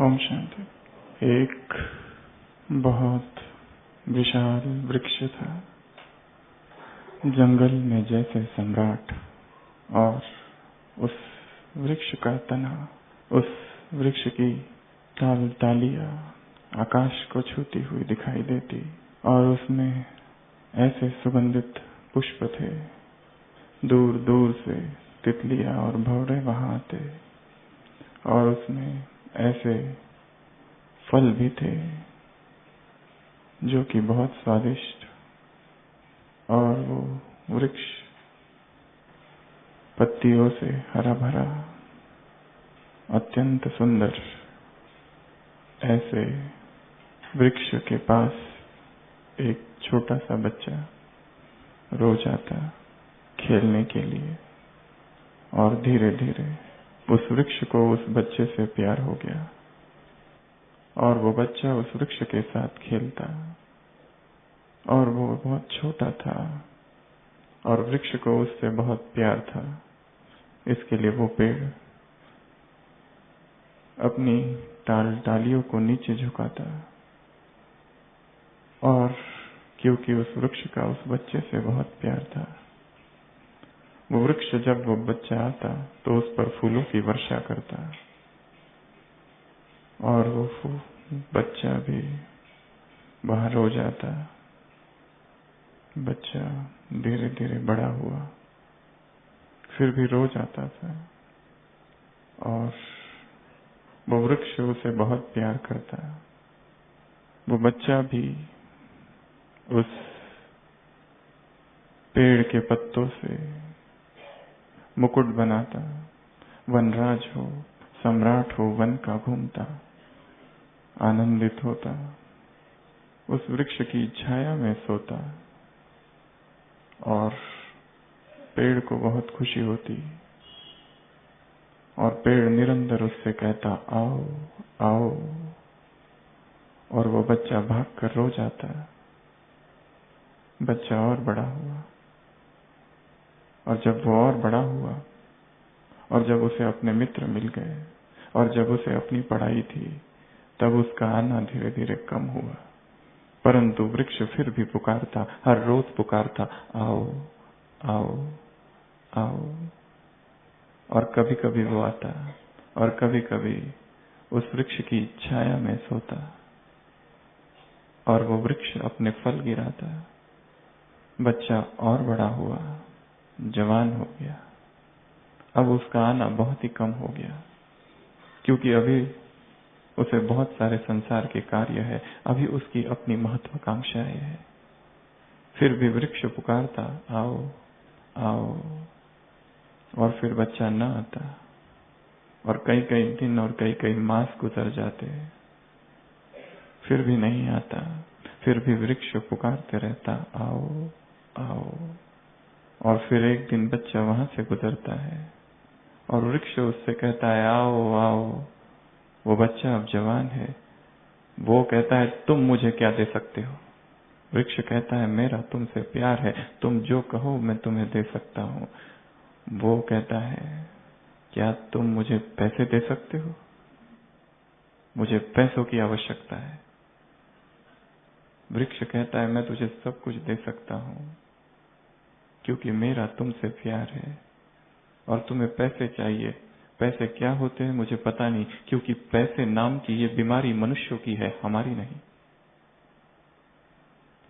ओम शांति। एक बहुत विशाल वृक्ष था, जंगल में जैसे सम्राट, और उस वृक्ष का तना, उस वृक्ष की टालियां आकाश को छूती हुई दिखाई देती, और उसमें ऐसे सुगंधित पुष्प थे, दूर दूर से तितलियां और भंवरे वहां आते, और उसमें ऐसे फल भी थे जो कि बहुत स्वादिष्ट, और वो वृक्ष पत्तियों से हरा भरा, अत्यंत सुंदर। ऐसे वृक्ष के पास एक छोटा सा बच्चा रोज आता खेलने के लिए, और धीरे धीरे उस वृक्ष को उस बच्चे से प्यार हो गया, और वो बच्चा उस वृक्ष के साथ खेलता, और वो बहुत छोटा था, और वृक्ष को उससे बहुत प्यार था। इसके लिए वो पेड़ अपनी डालियों को नीचे झुकाता, और क्योंकि उस वृक्ष का उस बच्चे से बहुत प्यार था, वो वृक्ष जब वो बच्चा आता तो उस पर फूलों की वर्षा करता, और वो बच्चा भी बाहर हो जाता। बच्चा धीरे धीरे बड़ा हुआ, फिर भी रोज आता था, और वो वृक्ष उसे बहुत प्यार करता। वो बच्चा भी उस पेड़ के पत्तों से मुकुट बनाता, वनराज हो, सम्राट हो, वन का घूमता, आनंदित होता, उस वृक्ष की छाया में सोता, और पेड़ को बहुत खुशी होती, और पेड़ निरंतर उससे कहता आओ आओ, और वो बच्चा भागकर रो जाता। बच्चा और बड़ा हुआ, और जब वो और बड़ा हुआ, और जब उसे अपने मित्र मिल गए, और जब उसे अपनी पढ़ाई थी, तब उसका आना धीरे धीरे कम हुआ। परंतु वृक्ष फिर भी पुकारता, हर रोज पुकारता, आओ आओ आओ। और कभी कभी वो आता, और कभी कभी उस वृक्ष की छाया में सोता, और वो वृक्ष अपने फल गिराता। बच्चा और बड़ा हुआ, जवान हो गया। अब उसका आना बहुत ही कम हो गया, क्योंकि अभी उसे बहुत सारे संसार के कार्य है, अभी उसकी अपनी महत्वाकांक्षाएं है। फिर भी वृक्ष पुकारता, आओ आओ, और फिर बच्चा न आता, और कई कई दिन और कई कई मास गुजर जाते, फिर भी नहीं आता। फिर भी वृक्ष पुकारते रहता, आओ आओ, और फिर एक दिन बच्चा वहां से गुजरता है, और वृक्ष उससे कहता है, आओ आओ। वो बच्चा अब जवान है, वो कहता है, तुम मुझे क्या दे सकते हो? वृक्ष कहता है, मेरा तुमसे प्यार है, तुम जो कहो मैं तुम्हें दे सकता हूं। वो कहता है, क्या तुम मुझे पैसे दे सकते हो? मुझे पैसों की आवश्यकता है। वृक्ष कहता है, मैं तुझे सब कुछ दे सकता हूं, क्योंकि मेरा तुमसे प्यार है, और तुम्हें पैसे चाहिए। पैसे क्या होते हैं मुझे पता नहीं, क्योंकि पैसे नाम की ये बीमारी मनुष्यों की है, हमारी नहीं।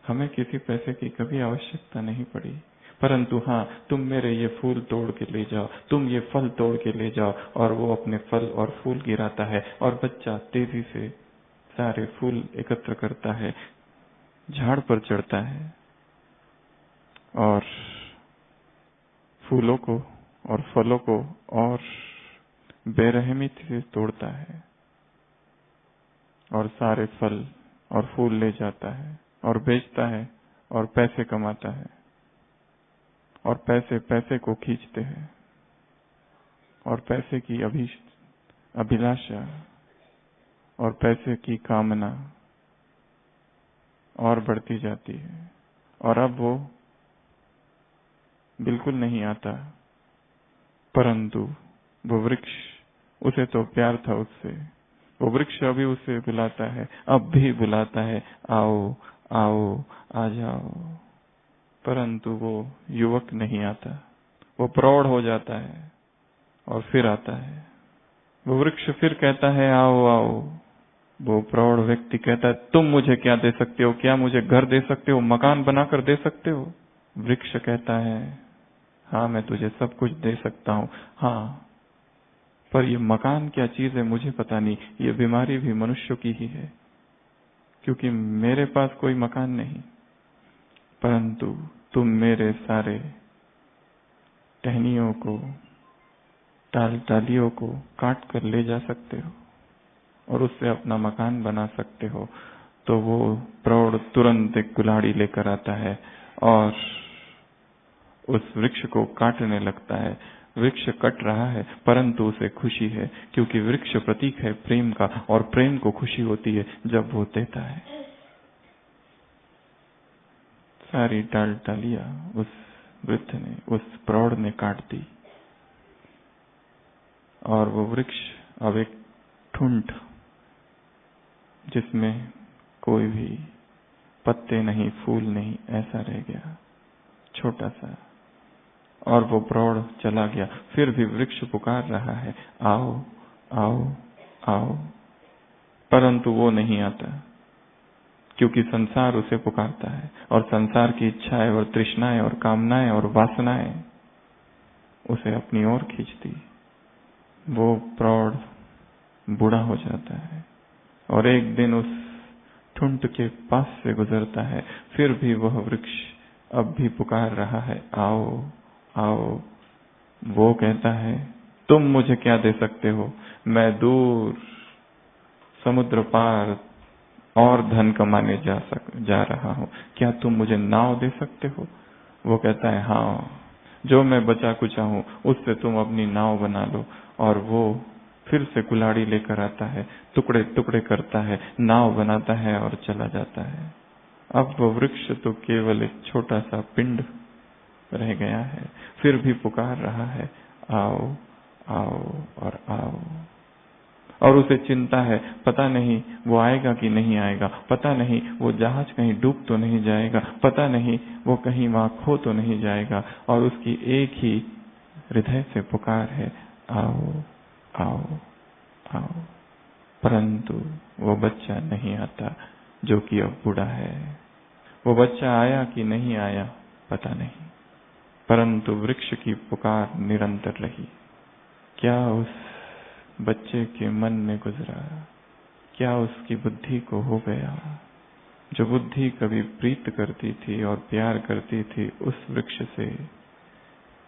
हमें किसी पैसे की कभी आवश्यकता नहीं पड़ी, परंतु हाँ, तुम मेरे ये फूल तोड़ के ले जाओ, तुम ये फल तोड़ के ले जाओ। और वो अपने फल और फूल गिराता है, और बच्चा तेजी से सारे फूल एकत्र करता है, झाड़ पर चढ़ता है, और फूलों को और फलों को और बेरहमी से तोड़ता है, और सारे फल और फूल ले जाता है, और बेचता है, और पैसे कमाता है। और पैसे पैसे को खींचते हैं, और पैसे की अभिलाषा और पैसे की कामना और बढ़ती जाती है। और अब वो बिल्कुल नहीं आता, परंतु वो वृक्ष, उसे तो प्यार था उससे, वो वृक्ष अभी उसे बुलाता है, अब भी बुलाता है, आओ आओ आ जाओ, परंतु वो युवक नहीं आता। वो प्रौढ़ हो जाता है और फिर आता है। वो वृक्ष फिर कहता है आओ आओ। वो प्रौढ़ व्यक्ति कहता है तुम मुझे क्या दे सकते हो? क्या मुझे घर दे सकते हो? मकान बनाकर दे सकते हो? वृक्ष कहता है हाँ मैं तुझे सब कुछ दे सकता हूँ, हाँ पर ये मकान क्या चीज है मुझे पता नहीं। ये बीमारी भी मनुष्य की ही है, क्योंकि मेरे पास कोई मकान नहीं, परंतु तुम मेरे सारे टहनियों को, टालियों को काट कर ले जा सकते हो और उससे अपना मकान बना सकते हो। तो वो प्रौढ़ तुरंत एक कुल्हाड़ी लेकर आता है और उस वृक्ष को काटने लगता है। वृक्ष कट रहा है परंतु उसे खुशी है, क्योंकि वृक्ष प्रतीक है प्रेम का, और प्रेम को खुशी होती है जब वो देता है। सारी टालियां उस वृद्ध ने, उस प्रौढ़ ने काट दी और वो वृक्ष अब एक ठुंठ, जिसमें कोई भी पत्ते नहीं, फूल नहीं, ऐसा रह गया, छोटा सा। और वो प्रौढ़ चला गया। फिर भी वृक्ष पुकार रहा है आओ आओ आओ, परंतु वो नहीं आता, क्योंकि संसार उसे पुकारता है और संसार की इच्छाएं और तृष्णाएं और कामनाएं और वासनाएं उसे अपनी ओर खींचती। वो प्रौढ़ बूढ़ा हो जाता है और एक दिन उस ठुंठ के पास से गुजरता है। फिर भी वह वृक्ष अब भी पुकार रहा है आओ आओ। वो कहता है तुम मुझे क्या दे सकते हो? मैं दूर समुद्र पार और धन कमाने जा रहा हूँ, क्या तुम मुझे नाव दे सकते हो? वो कहता है हाँ, जो मैं बचा कुचा हूँ उससे तुम अपनी नाव बना लो। और वो फिर से कुल्हाड़ी लेकर आता है, टुकड़े टुकड़े करता है, नाव बनाता है और चला जाता है। अब वो वृक्ष तो केवल एक छोटा सा पिंड रह गया है, फिर भी पुकार रहा है आओ आओ और आओ। और उसे चिंता है, पता नहीं वो आएगा कि नहीं आएगा, पता नहीं वो जहाज कहीं डूब तो नहीं जाएगा, पता नहीं वो कहीं वहां खो तो नहीं जाएगा। और उसकी एक ही हृदय से पुकार है आओ आओ आओ, परंतु वो बच्चा नहीं आता जो कि अब बूढ़ा है। वो बच्चा आया कि नहीं आया पता नहीं, परंतु वृक्ष की पुकार निरंतर रही। क्या उस बच्चे के मन में गुजरा? क्या उसकी बुद्धि को हो गया? जो बुद्धि कभी प्रीत करती थी और प्यार करती थी उस वृक्ष से,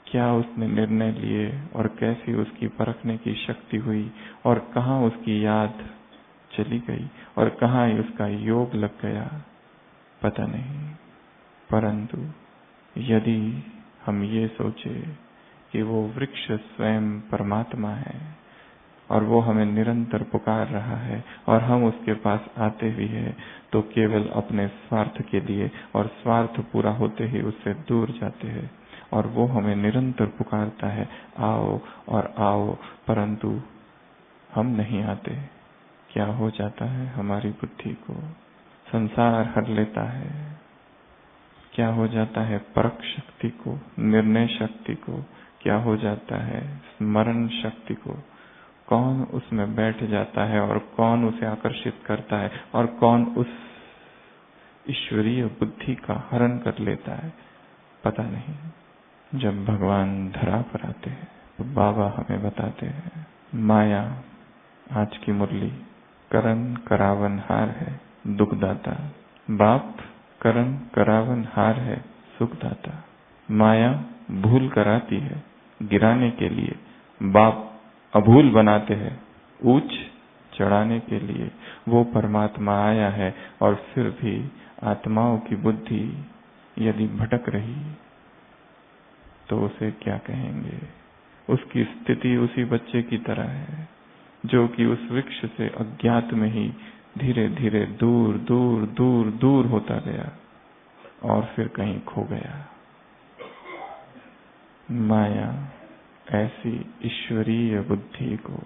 क्या उसने निर्णय लिए और कैसी उसकी परखने की शक्ति हुई और कहाँ उसकी याद चली गई और कहाँ उसका योग लग गया पता नहीं। परंतु यदि हम ये सोचे कि वो वृक्ष स्वयं परमात्मा है और वो हमें निरंतर पुकार रहा है और हम उसके पास आते भी हैं, तो केवल अपने स्वार्थ के लिए, और स्वार्थ पूरा होते ही उससे दूर जाते हैं। और वो हमें निरंतर पुकारता है आओ और आओ, परंतु हम नहीं आते। क्या हो जाता है हमारी बुद्धि को? संसार हर लेता है। क्या हो जाता है परख शक्ति को, निर्णय शक्ति को? क्या हो जाता है स्मरण शक्ति को? कौन उसमें बैठ जाता है और कौन उसे आकर्षित करता है और कौन उस ईश्वरीय बुद्धि का हरण कर लेता है पता नहीं। जब भगवान धरा पर आते हैं तो बाबा हमें बताते हैं माया आज की मुरली करन करावन हार है दुखदाता। बाप करन करावन हार है सुखदाता। माया भूल कराती है गिराने के लिए, बाप अभूल बनाते हैं ऊंच चढ़ाने के लिए। वो परमात्मा आया है और फिर भी आत्माओं की बुद्धि यदि भटक रही तो उसे क्या कहेंगे? उसकी स्थिति उसी बच्चे की तरह है जो कि उस वृक्ष से अज्ञात में ही धीरे धीरे दूर दूर दूर दूर होता गया और फिर कहीं खो गया। माया ऐसी ईश्वरीय बुद्धि को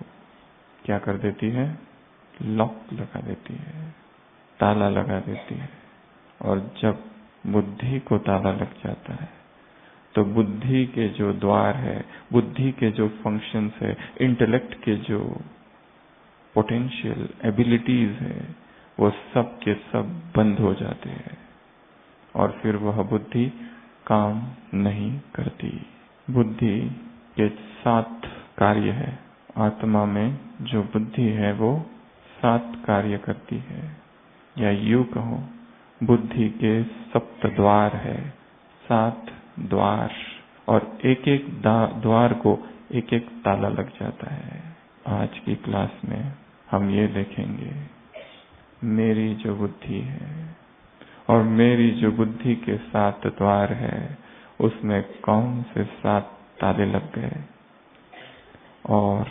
क्या कर देती है? लॉक लगा देती है, ताला लगा देती है। और जब बुद्धि को ताला लग जाता है तो बुद्धि के जो द्वार है, बुद्धि के जो फंक्शंस है, इंटेलेक्ट के जो पोटेंशियल एबिलिटीज है, वो सब के सब बंद हो जाते हैं और फिर वह बुद्धि काम नहीं करती। बुद्धि के 7 कार्य है। आत्मा में जो बुद्धि है वो 7 कार्य करती है, या यूं कहो बुद्धि के 7 द्वार है, 7 द्वार, और एक एक द्वार को एक एक ताला लग जाता है। आज की क्लास में हम ये देखेंगे, मेरी जो बुद्धि है और मेरी जो बुद्धि के 7 द्वार है उसमें कौन से 7 ताले लग गए, और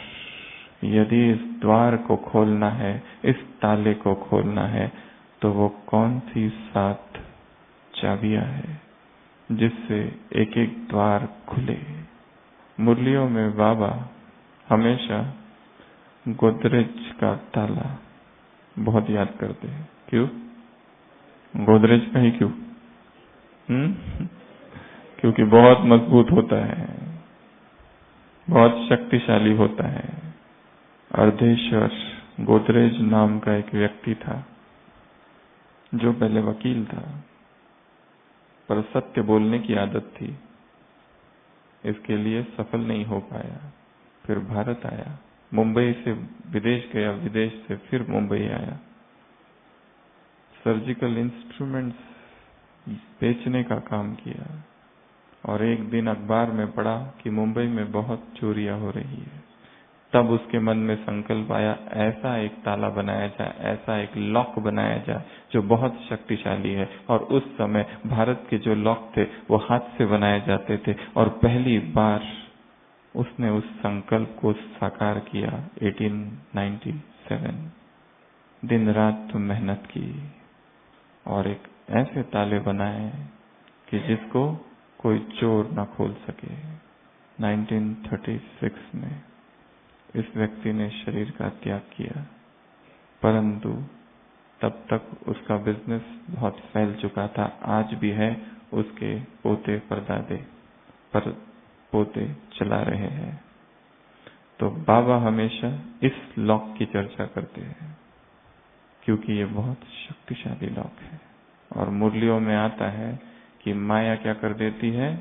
यदि इस द्वार को खोलना है, इस ताले को खोलना है, तो वो कौन सी 7 चाबियां है जिससे एक एक द्वार खुले। मुरलियों में बाबा हमेशा गोदरेज का ताला बहुत याद करते हैं। क्यों? गोदरेज का ही क्यों? क्योंकि बहुत मजबूत होता है, बहुत शक्तिशाली होता है। अर्धेश्वर गोदरेज नाम का एक व्यक्ति था जो पहले वकील था, पर सत्य बोलने की आदत थी, इसके लिए सफल नहीं हो पाया। फिर भारत आया, मुंबई से विदेश गया, विदेश से फिर मुंबई आया, सर्जिकल इंस्ट्रूमेंट्स बेचने का काम किया, और एक दिन अखबार में पढ़ा कि मुंबई में बहुत चोरियां हो रही है। तब उसके मन में संकल्प आया, ऐसा एक ताला बनाया जाए, ऐसा एक लॉक बनाया जाए जो बहुत शक्तिशाली है। और उस समय भारत के जो लॉक थे वो हाथ से बनाए जाते थे, और पहली बार उसने उस संकल्प को साकार किया 1897। दिन रात मेहनत की और एक ऐसे ताले बनाए कि जिसको कोई चोर न खोल सके। 1936 में इस व्यक्ति ने शरीर का त्याग किया, परंतु तब तक उसका बिजनेस बहुत फैल चुका था। आज भी है, उसके पोते परदादे पर पोते चला रहे हैं। तो बाबा हमेशा इस लॉक की चर्चा करते हैं क्योंकि ये बहुत शक्तिशाली लॉक है। और मुरलियों में आता है कि माया क्या कर देती है,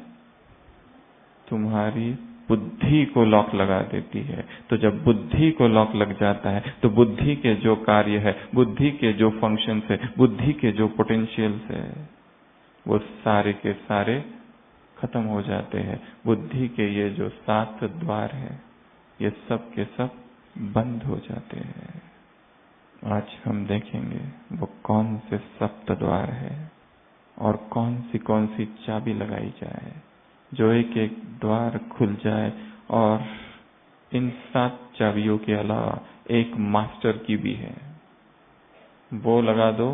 तुम्हारी बुद्धि को लॉक लगा देती है। तो जब बुद्धि को लॉक लग जाता है तो बुद्धि के जो कार्य है, बुद्धि के जो फंक्शंस है, बुद्धि के जो पोटेंशियल्स है, वो सारे के सारे खत्म हो जाते हैं। बुद्धि के ये जो 7 द्वार है ये सब के सब बंद हो जाते हैं। आज हम देखेंगे वो कौन से 7 द्वार है और कौन सी चाबी लगाई जाए जो एक एक द्वार खुल जाए। और इन 7 चाबियों के अलावा एक मास्टर की भी है, वो लगा दो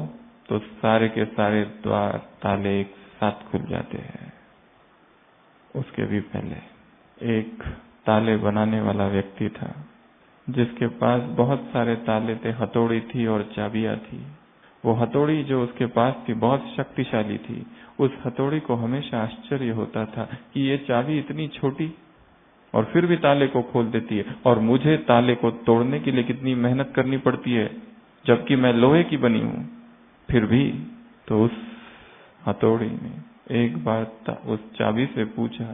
तो सारे के सारे द्वार ताले एक साथ खुल जाते हैं। उसके भी पहले एक ताले बनाने वाला व्यक्ति था जिसके पास बहुत सारे ताले थे, हथौड़ी थी और चाबियां थी। वो हथौड़ी जो उसके पास थी बहुत शक्तिशाली थी। उस हथौड़ी को हमेशा आश्चर्य होता था कि ये चाबी इतनी छोटी और फिर भी ताले को खोल देती है, और मुझे ताले को तोड़ने के लिए कितनी मेहनत करनी पड़ती है जबकि मैं लोहे की बनी हूं। फिर भी तो उस हथौड़ी ने एक बार उस चाबी से पूछा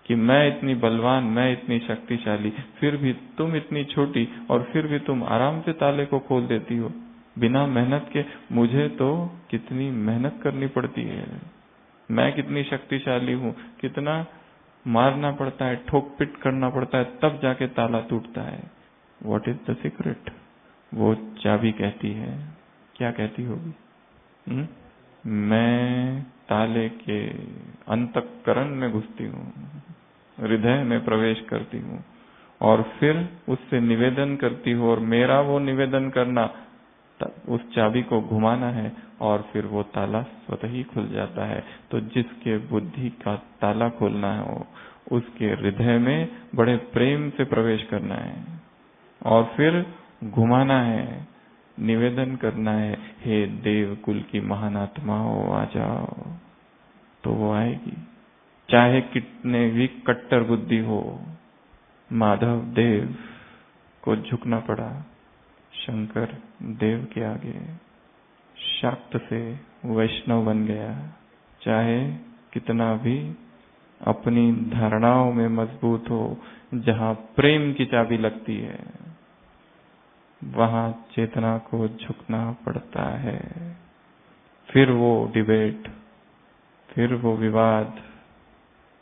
कि मैं इतनी बलवान, मैं इतनी शक्तिशाली, फिर भी तुम इतनी छोटी, और फिर भी तुम आराम से ताले को खोल देती हो बिना मेहनत के। मुझे तो कितनी मेहनत करनी पड़ती है, मैं कितनी शक्तिशाली हूँ, कितना मारना पड़ता है, ठोक पिट करना पड़ता है, तब जाके ताला टूटता है। What is the secret? वो चाबी कहती है, क्या कहती होगी? मैं ताले के अंतःकरण में घुसती हूँ, हृदय में प्रवेश करती हूँ और फिर उससे निवेदन करती हूँ, और मेरा वो निवेदन करना उस चाबी को घुमाना है और फिर वो ताला स्वतः ही खुल जाता है। तो जिसके बुद्धि का ताला खोलना है उसके हृदय में बड़े प्रेम से प्रवेश करना है और फिर घुमाना है, निवेदन करना है, हे देव कुल की महान आत्माओं आ जाओ, तो वो आएगी। चाहे कितने भी कट्टर बुद्धि हो, माधव देव को झुकना पड़ा शंकर देव के आगे, शाक्त से वैष्णव बन गया। चाहे कितना भी अपनी धारणाओं में मजबूत हो, जहां प्रेम की चाबी लगती है वहां चेतना को झुकना पड़ता है। फिर वो डिबेट, फिर वो विवाद,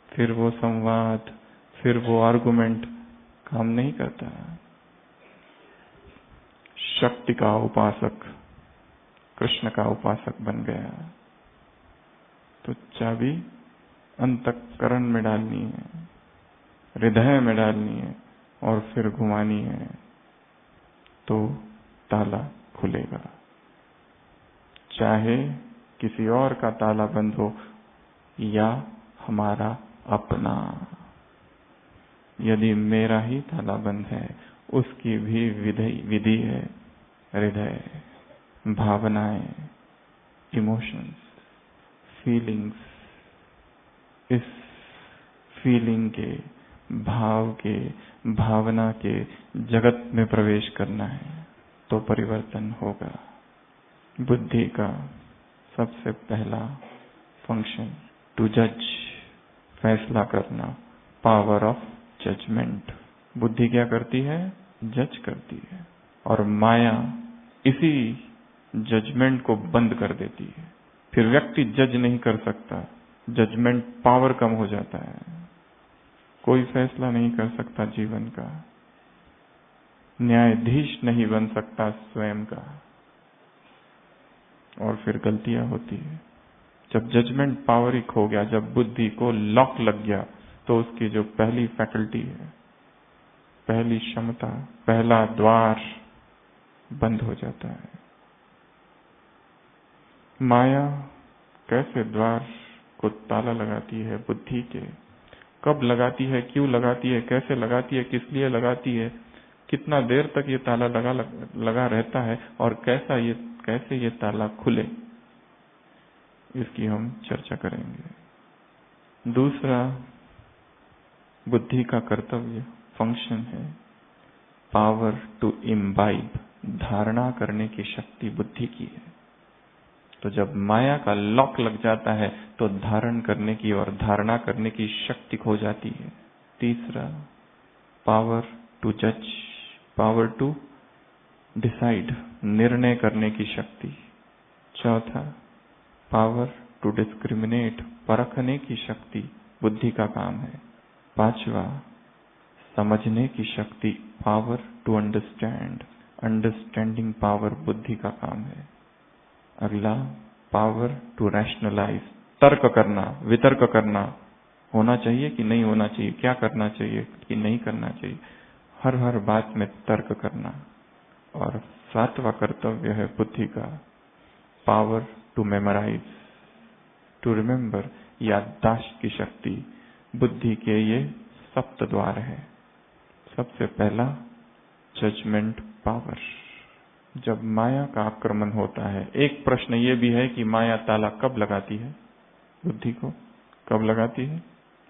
फिर वो संवाद, फिर वो आर्गुमेंट काम नहीं करता। शक्ति का उपासक कृष्ण का उपासक बन गया। तो चाबी अंतःकरण में डालनी है, हृदय में डालनी है और फिर घुमानी है, तो ताला खुलेगा। चाहे किसी और का ताला बंद हो या हमारा अपना, यदि मेरा ही ताला बंद है, उसकी भी विधि है। हृदय, भावनाएं, इमोशंस, फीलिंग्स, इस फीलिंग के, भाव के, भावना के जगत में प्रवेश करना है तो परिवर्तन होगा। बुद्धि का सबसे पहला फंक्शन टू जज, फैसला करना, पावर ऑफ जजमेंट। बुद्धि क्या करती है? जज करती है। और माया इसी जजमेंट को बंद कर देती है। फिर व्यक्ति जज नहीं कर सकता, जजमेंट पावर कम हो जाता है, कोई फैसला नहीं कर सकता जीवन का, न्यायाधीश नहीं बन सकता स्वयं का, और फिर गलतियां होती है। जब जजमेंट पावर ही खो गया, जब बुद्धि को लॉक लग गया, तो उसकी जो पहली फैकल्टी है, पहली क्षमता, पहला द्वार बंद हो जाता है। माया कैसे द्वार को ताला लगाती है बुद्धि के? कब लगाती है, क्यों लगाती है, कैसे लगाती है, किस लिए लगाती है, कितना देर तक ये ताला लगा रहता है और कैसे ये ताला खुले, इसकी हम चर्चा करेंगे। दूसरा बुद्धि का कर्तव्य, फंक्शन है पावर टू इम्बाइब, धारणा करने की शक्ति बुद्धि की है। तो जब माया का लॉक लग जाता है तो धारण करने की और धारणा करने की शक्ति खो जाती है। तीसरा पावर टू जज, पावर टू डिसाइड, निर्णय करने की शक्ति। चौथा पावर टू डिस्क्रिमिनेट, परखने की शक्ति बुद्धि का काम है। पांचवा समझने की शक्ति, power to understand, understanding power बुद्धि का काम है। अगला पावर टू रैशनलाइज, तर्क करना, वितर्क करना, होना चाहिए कि नहीं होना चाहिए, क्या करना चाहिए कि नहीं करना चाहिए, हर बात में तर्क करना। और सातवां कर्तव्य है बुद्धि का power to memorise, to remember, याददाश्त की शक्ति। बुद्धि के ये सप्त द्वार है। सबसे पहला जजमेंट पावर। जब माया का आक्रमण होता है, एक प्रश्न ये भी है कि माया ताला कब लगाती है बुद्धि को? कब लगाती है?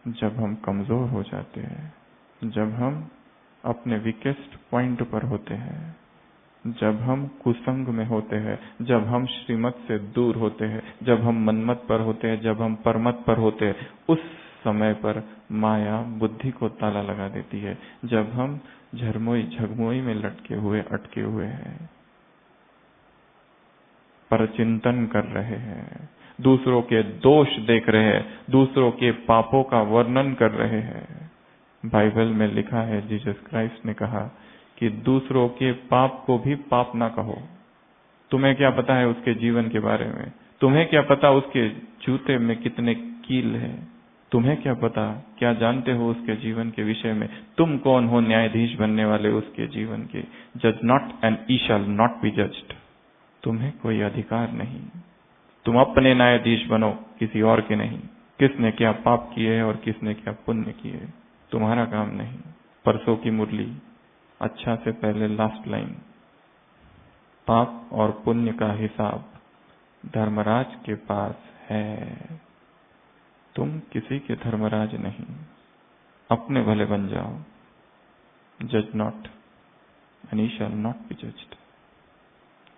जब हम कमजोर हो जाते हैं, जब हम अपने वीकेस्ट पॉइंट पर होते हैं, जब हम कुसंग में होते हैं, जब हम श्रीमत से दूर होते हैं, जब हम मनमत पर होते हैं, जब हम परमत पर होते हैं, उस समय पर माया बुद्धि को ताला लगा देती है। जब हम झरमोई झगमोई में लटके हुए, अटके हुए हैं, परचिंतन कर रहे हैं, दूसरों के दोष देख रहे हैं, दूसरों के पापों का वर्णन कर रहे हैं। बाइबल में लिखा है, जीसस क्राइस्ट ने कहा कि दूसरों के पाप को भी पाप ना कहो। तुम्हें क्या पता है उसके जीवन के बारे में? तुम्हें क्या पता उसके जूते में कितने कील हैं? तुम्हें क्या पता, क्या जानते हो उसके जीवन के विषय में? तुम कौन हो न्यायाधीश बनने वाले उसके जीवन के? जज not and E shall not be judged. तुम्हें कोई अधिकार नहीं, तुम अपने न्यायाधीश बनो, किसी और के नहीं। किसने क्या पाप किए और किसने क्या पुण्य किए, तुम्हारा काम नहीं। परसों की मुरली, अच्छा से पहले लास्ट लाइन, पाप और पुण्य का हिसाब धर्मराज के पास है। तुम किसी के धर्मराज नहीं, अपने भले बन जाओ। जज not and ye shall not be judged।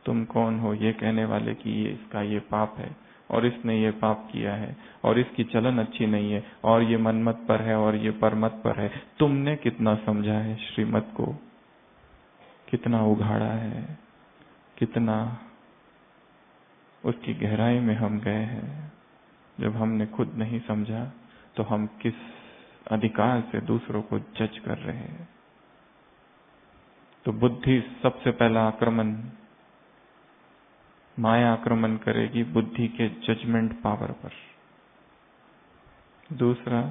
तुम कौन हो ये कहने वाले कि ये इसका ये पाप है और इसने ये पाप किया है और इसकी चलन अच्छी नहीं है और ये मनमत पर है और ये परमत पर है। तुमने कितना समझा है श्रीमत को, कितना उघाड़ा है, कितना उसकी गहराई में हम गए हैं। जब हमने खुद नहीं समझा तो हम किस अधिकार से दूसरों को जज कर रहे हैं। तो बुद्धि सबसे पहला आक्रमण, माया आक्रमण करेगी बुद्धि के जजमेंट पावर पर। दूसरा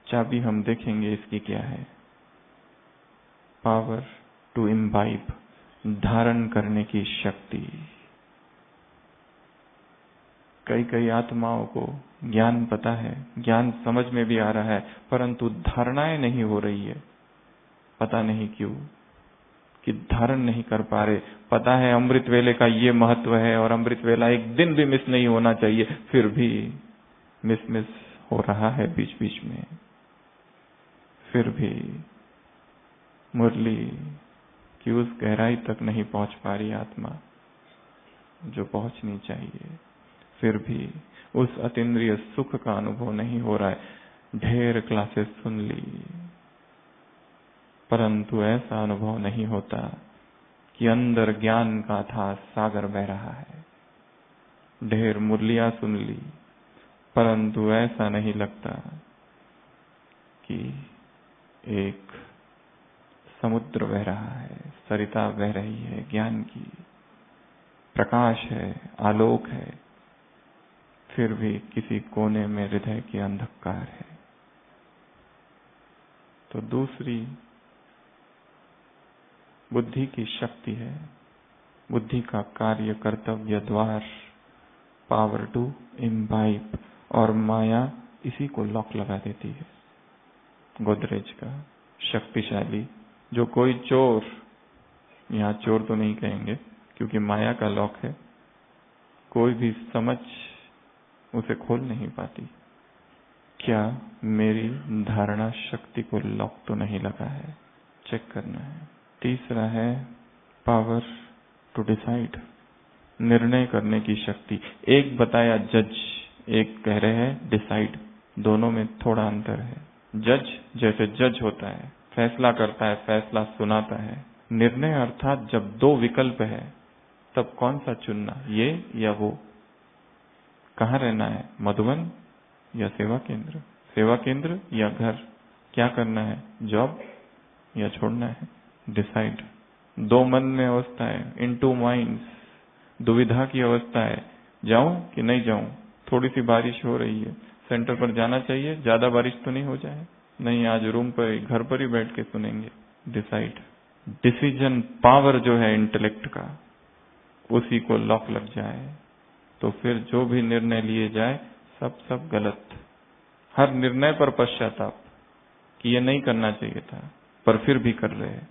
चाबी हम देखेंगे इसकी क्या है, पावर टू इम्बाइब, धारण करने की शक्ति। कई कई आत्माओं को ज्ञान पता है, ज्ञान समझ में भी आ रहा है, परंतु धारणाएं नहीं हो रही है। पता नहीं क्यों कि धारण नहीं कर पा रहे। पता है अमृत वेले का ये महत्व है और अमृत वेला एक दिन भी मिस नहीं होना चाहिए, फिर भी मिस हो रहा है बीच बीच में। फिर भी मुरली की उस गहराई तक नहीं पहुंच पा रही आत्मा जो पहुंचनी चाहिए। फिर भी उस अतीन्द्रिय सुख का अनुभव नहीं हो रहा है। ढेर क्लासेस सुन ली, परंतु ऐसा अनुभव नहीं होता कि अंदर ज्ञान का था सागर बह रहा है। ढेर मुरलियां सुन ली, परंतु ऐसा नहीं लगता कि एक समुद्र बह रहा है, सरिता बह रही है ज्ञान की, प्रकाश है, आलोक है। फिर भी किसी कोने में हृदय के अंधकार है। तो दूसरी बुद्धि की शक्ति है, बुद्धि का कार्य कर्तव्य द्वार, पावर टू इम्बाइब, और माया इसी को लॉक लगा देती है। गोदरेज का शक्तिशाली, जो कोई चोर, यहाँ चोर तो नहीं कहेंगे क्योंकि माया का लॉक है, कोई भी समझ उसे खोल नहीं पाती। क्या मेरी धारणा शक्ति को लॉक तो नहीं लगा है, चेक करना है। तीसरा है पावर टू डिसाइड, निर्णय करने की शक्ति। एक बताया जज, एक कह रहे हैं डिसाइड, दोनों में थोड़ा अंतर है। जज जैसे जज होता है, फैसला करता है, फैसला सुनाता है। निर्णय अर्थात जब दो विकल्प है तब कौन सा चुनना, ये या वो। कहाँ रहना है, मधुबन या सेवा केंद्र, सेवा केंद्र या घर, क्या करना है, जॉब या छोड़ना है। डिसाइड, दो मन में अवस्था है, इन टू माइंड्स, दुविधा की अवस्था है, जाऊं कि नहीं जाऊं। थोड़ी सी बारिश हो रही है, सेंटर पर जाना चाहिए, ज्यादा बारिश तो नहीं हो जाए, नहीं आज रूम पर ही, घर पर ही बैठ के सुनेंगे। डिसाइड, डिसीजन पावर जो है इंटेलेक्ट का, उसी को लॉक लग जाए तो फिर जो भी निर्णय लिए जाए सब गलत। हर निर्णय पर पश्चाताप कि ये नहीं करना चाहिए था, पर फिर भी कर रहे हैं।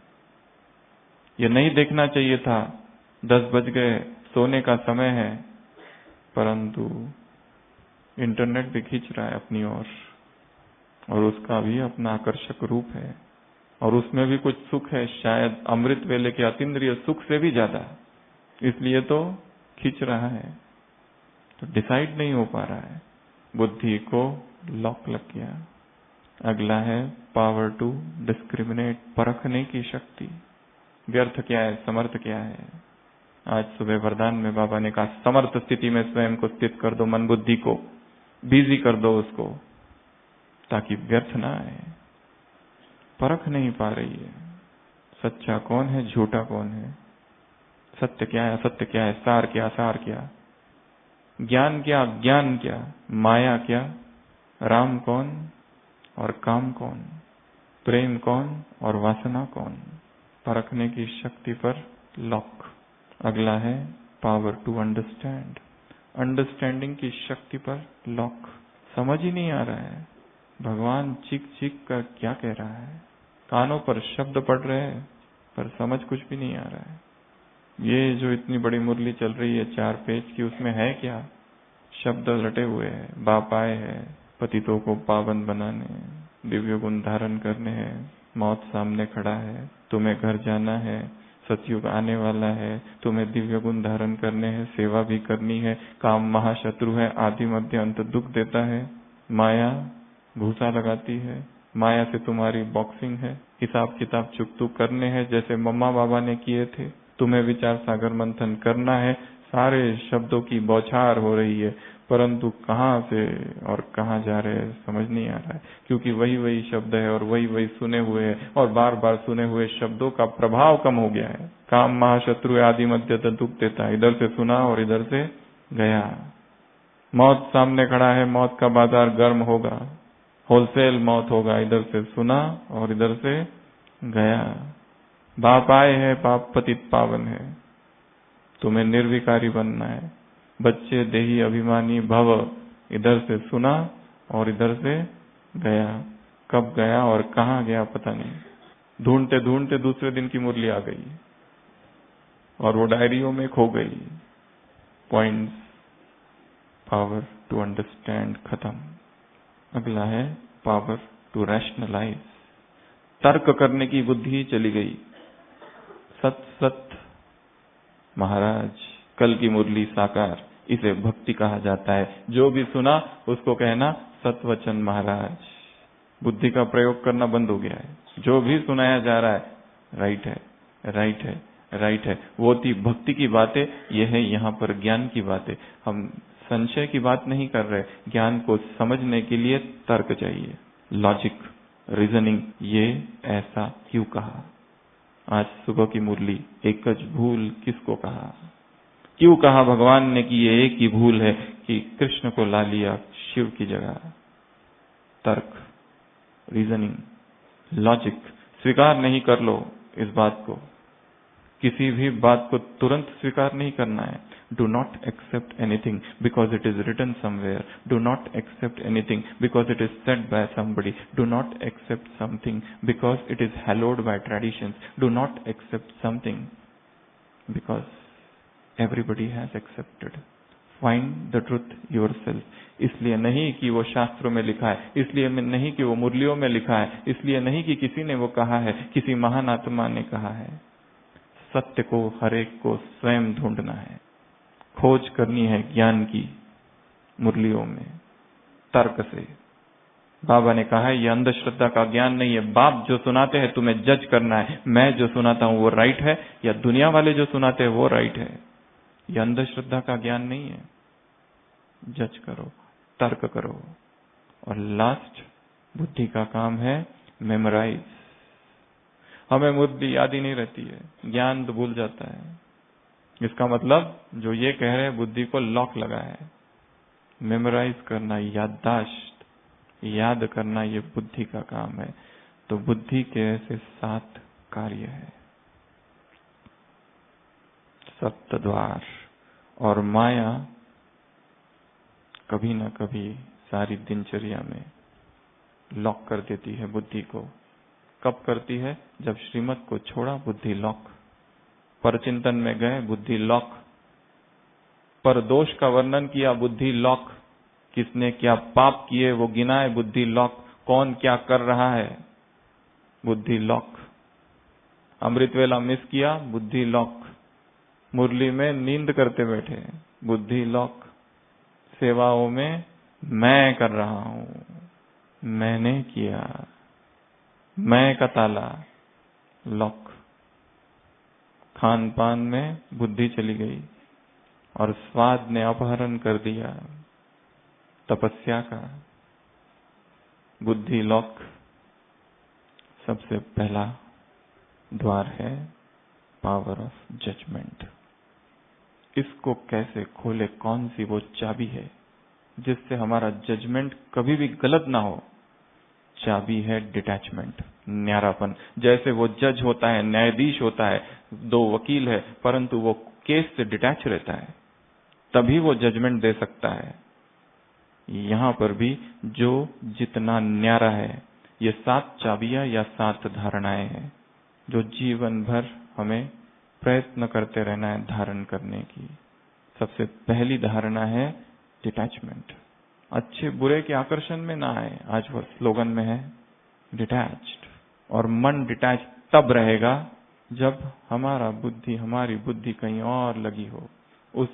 ये नहीं देखना चाहिए था, 10 बज गए, सोने का समय है, परंतु इंटरनेट भी खींच रहा है अपनी ओर, और उसका भी अपना आकर्षक रूप है, और उसमें भी कुछ सुख है, शायद अमृत वेले के अतीन्द्रिय सुख से भी ज्यादा, इसलिए तो खींच रहा है। तो डिसाइड नहीं हो पा रहा है, बुद्धि को लॉक लग गया। अगला है पावर टू डिस्क्रिमिनेट, परखने की शक्ति। व्यर्थ क्या है, समर्थ क्या है। आज सुबह वरदान में बाबा ने कहा समर्थ स्थिति में स्वयं को स्थित कर दो, मन बुद्धि को बिजी कर दो उसको, ताकि व्यर्थ ना आए। परख नहीं पा रही है, सच्चा कौन है, झूठा कौन है, सत्य क्या है, असत्य क्या है, सार क्या, सार क्या, ज्ञान क्या, ज्ञान क्या, माया क्या, राम कौन और काम कौन, प्रेम कौन और वासना कौन। परखने की शक्ति पर लॉक। अगला है पावर टू अंडरस्टैंड, अंडरस्टैंडिंग की शक्ति पर लॉक। समझ ही नहीं आ रहा है भगवान चीख चीख कर क्या कह रहा है। कानों पर शब्द पड़ रहे हैं पर समझ कुछ भी नहीं आ रहा है। ये जो इतनी बड़ी मुरली चल रही है 4 पेज की, उसमें है क्या? शब्द रटे हुए हैं। बाप आए हैं पतितों को पावन बनाने, दिव्य गुण धारण करने हैं, मौत सामने खड़ा है, तुम्हें घर जाना है, सतयुग आने वाला है, तुम्हें दिव्य गुण धारण करने हैं, सेवा भी करनी है, काम महाशत्रु है, आदि मध्य अंत दुख देता है, माया भूसा लगाती है, माया से तुम्हारी बॉक्सिंग है, हिसाब किताब चुकतू करने हैं जैसे मम्मा बाबा ने किए थे, तुम्हें विचार सागर मंथन करना है। सारे शब्दों की बौछार हो रही है, परंतु कहाँ से और कहाँ जा रहे हैं समझ नहीं आ रहा है, क्योंकि वही वही शब्द है और वही वही सुने हुए हैं, और बार बार सुने हुए शब्दों का प्रभाव कम हो गया है। काम महाशत्रु है, आदि मध्य दुख देता है, इधर से सुना और इधर से गया। मौत सामने खड़ा है, मौत का बाजार गर्म होगा, होलसेल मौत होगा, इधर से सुना और इधर से गया। बाप आए हैं, पाप पतित पावन है, तुम्हें निर्विकारी बनना है, बच्चे देही अभिमानी भव, इधर से सुना और इधर से गया। कब गया और कहाँ गया पता नहीं। ढूंढते ढूंढते दूसरे दिन की मुरली आ गई और वो डायरियों में खो गई। पॉइंट्स, पावर टू अंडरस्टैंड खत्म। अगला है पावर टू रैशनलाइज, तर्क करने की बुद्धि चली गई। सत सत महाराज, कल की मुरली साकार, इसे भक्ति कहा जाता है। जो भी सुना उसको कहना सतवचन महाराज। बुद्धि का प्रयोग करना बंद हो गया है। जो भी सुनाया जा रहा है राइट है, राइट है, राइट है, वो थी भक्ति की बातें। ये है यहाँ पर ज्ञान की बातें। हम संशय की बात नहीं कर रहे। ज्ञान को समझने के लिए तर्क चाहिए, लॉजिक, रीजनिंग। ये ऐसा क्यों कहा? आज सुबह की मुरली, एकज भूल किसको कहा? क्यों कहा भगवान ने कि ये एक ही भूल है कि कृष्ण को ला लिया शिव की जगह? तर्क, रीजनिंग, लॉजिक स्वीकार नहीं कर लो इस बात को। किसी भी बात को तुरंत स्वीकार नहीं करना है। Do not accept anything because it is written somewhere. Do not accept anything because it is said by somebody. Do not accept something because it is hallowed by traditions. Do not accept something because everybody has accepted. Find the truth yourself. इसलिए नहीं कि वो शास्त्रों में लिखा है, इसलिए नहीं कि वो मुरलियों में लिखा है, इसलिए नहीं कि किसी ने वो कहा है, किसी महान आत्मा ने कहा है। सत्य को हर एक को स्वयं ढूंढना है, खोज करनी है ज्ञान की मुरलियों में, तर्क से। बाबा ने कहा है ये अंधश्रद्धा का ज्ञान नहीं है। बाप जो सुनाते हैं तुम्हें जज करना है, मैं जो सुनाता हूं वो राइट है या दुनिया वाले जो सुनाते हैं वो राइट है। ये अंधश्रद्धा का ज्ञान नहीं है। जज करो, तर्क करो। और लास्ट, बुद्धि का काम है मेमोराइज। हमें मुद्दी याद ही नहीं रहती है, ज्ञान तो भूल जाता है। इसका मतलब जो ये कह रहे हैं बुद्धि को लॉक लगा है। मेमोराइज करना, याददाश्त, याद करना, ये बुद्धि का काम है। तो बुद्धि के ऐसे 7 कार्य है। सप्तद्वार। और माया कभी ना कभी सारी दिनचर्या में लॉक कर देती है बुद्धि को। कब करती है? जब श्रीमत को छोड़ा बुद्धि लॉक, परचिंतन में गए बुद्धि लॉक, पर दोष का वर्णन किया बुद्धि लॉक, किसने क्या पाप किए वो गिनाए बुद्धि लॉक, कौन क्या कर रहा है बुद्धि लॉक, अमृत वेला मिस किया बुद्धि लॉक, मुरली में नींद करते बैठे बुद्धि लॉक, सेवाओं में मैं कर रहा हूं, मैंने किया, मैं का ताला लॉक। खान पान में बुद्धि चली गई और स्वाद ने अपहरण कर दिया तपस्या का, बुद्धि लॉक। सबसे पहला द्वार है पावर ऑफ जजमेंट। इसको कैसे खोले? कौन सी वो चाबी है जिससे हमारा जजमेंट कभी भी गलत ना हो? चाबी है डिटैचमेंट, न्यारापन। जैसे वो जज होता है, न्यायाधीश होता है, 2 वकील है, परंतु वो केस से डिटैच रहता है, तभी वो जजमेंट दे सकता है। यहां पर भी जो जितना न्यारा है, ये 7 चाबियां या 7 धारणाएं हैं जो जीवन भर हमें प्रयत्न करते रहना है धारण करने की। सबसे पहली धारणा है डिटैचमेंट। अच्छे बुरे के आकर्षण में ना आए। आज वो स्लोगन में है डिटैच्ड। और मन डिटैच तब रहेगा जब हमारी बुद्धि कहीं और लगी हो, उस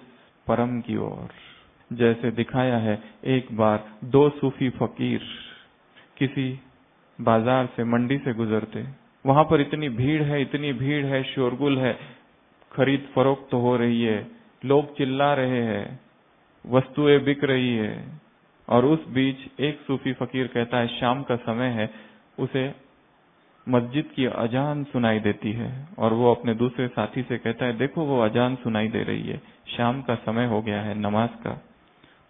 परम की ओर। जैसे दिखाया है, एक बार दो सूफी फकीर किसी बाजार से, मंडी से गुजरते। वहां पर इतनी भीड़ है, शोरगुल है, खरीद फरोख्त तो हो रही है, लोग चिल्ला रहे हैं, वस्तुएं बिक रही है। और उस बीच एक सूफी फकीर कहता है, शाम का समय है, उसे मस्जिद की अजान सुनाई देती है। और वो अपने दूसरे साथी से कहता है, देखो वो अजान सुनाई दे रही है, शाम का समय हो गया है नमाज का।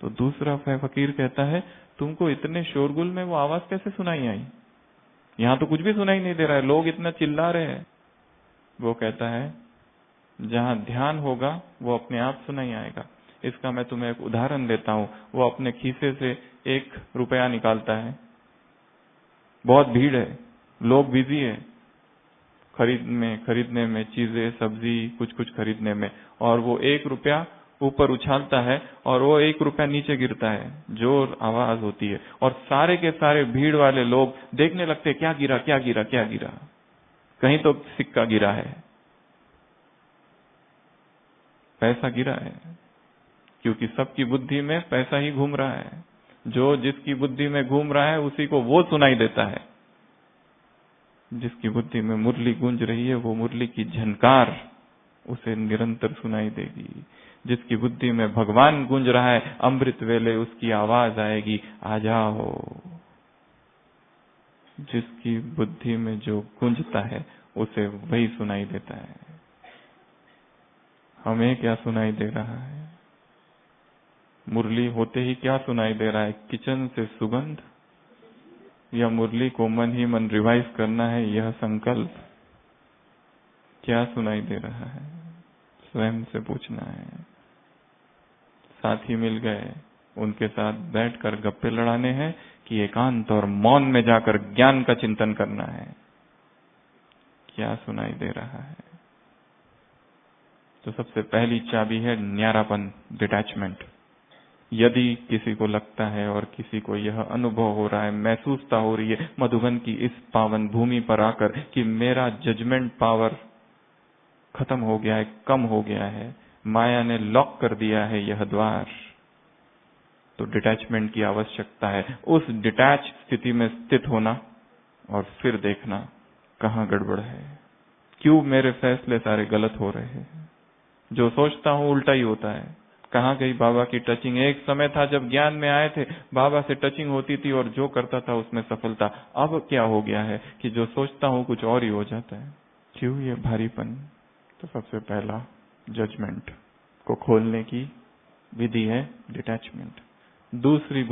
तो दूसरा फकीर कहता है, तुमको इतने शोरगुल में वो आवाज कैसे सुनाई आई? यहां तो कुछ भी सुनाई नहीं दे रहा है, लोग इतना चिल्ला रहे हैं। वो कहता है, जहां ध्यान होगा वो अपने आप सुनाई आएगा। इसका मैं तुम्हें एक उदाहरण देता हूं। वो अपने खीसे से 1 रुपया निकालता है। बहुत भीड़ है, लोग बिजी है खरीदने में चीजें, सब्जी, कुछ खरीदने में। और वो 1 रुपया ऊपर उछालता है और वो 1 रुपया नीचे गिरता है, जोर आवाज होती है। और सारे के सारे भीड़ वाले लोग देखने लगते हैं, क्या गिरा क्या गिरा क्या गिरा। कहीं तो सिक्का गिरा है, पैसा गिरा है। क्योंकि सबकी बुद्धि में पैसा ही घूम रहा है। जो जिसकी बुद्धि में घूम रहा है उसी को वो सुनाई देता है। जिसकी बुद्धि में मुरली गूंज रही है, वो मुरली की झनकार उसे निरंतर सुनाई देगी। जिसकी बुद्धि में भगवान गूंज रहा है, अमृत वेले उसकी आवाज आएगी, आ जाओ। जिसकी बुद्धि में जो गूंजता है उसे वही सुनाई देता है। हमें क्या सुनाई दे रहा है? मुरली होते ही क्या सुनाई दे रहा है? किचन से सुगंध, या मुरली को मन ही मन रिवाइज करना है यह संकल्प? क्या सुनाई दे रहा है? स्वयं से पूछना है। साथी मिल गए, उनके साथ बैठकर गप्पे लड़ाने हैं कि एकांत और मौन में जाकर ज्ञान का चिंतन करना है? क्या सुनाई दे रहा है? तो सबसे पहली चाबी है न्यारापन, डिटैचमेंट। यदि किसी को लगता है और किसी को यह अनुभव हो रहा है, महसूसता हो रही है मधुबन की इस पावन भूमि पर आकर कि मेरा जजमेंट पावर खत्म हो गया है, कम हो गया है, माया ने लॉक कर दिया है यह द्वार, तो डिटैचमेंट की आवश्यकता है। उस डिटैच स्थिति में स्थित होना और फिर देखना कहां गड़बड़ है, क्यों मेरे फैसले सारे गलत हो रहे हैं, जो सोचता हूं उल्टा ही होता है। कहां गई बाबा की टचिंग? एक समय था जब ज्ञान में आए थे, बाबा से टचिंग होती थी और जो करता था उसमें सफलता। अब क्या हो गया है कि जो सोचता हूं कुछ और ही हो जाता है। क्यों ये भारीपन? तो सबसे पहला जजमेंट को खोलने की विधि है डिटैचमेंट। दूसरा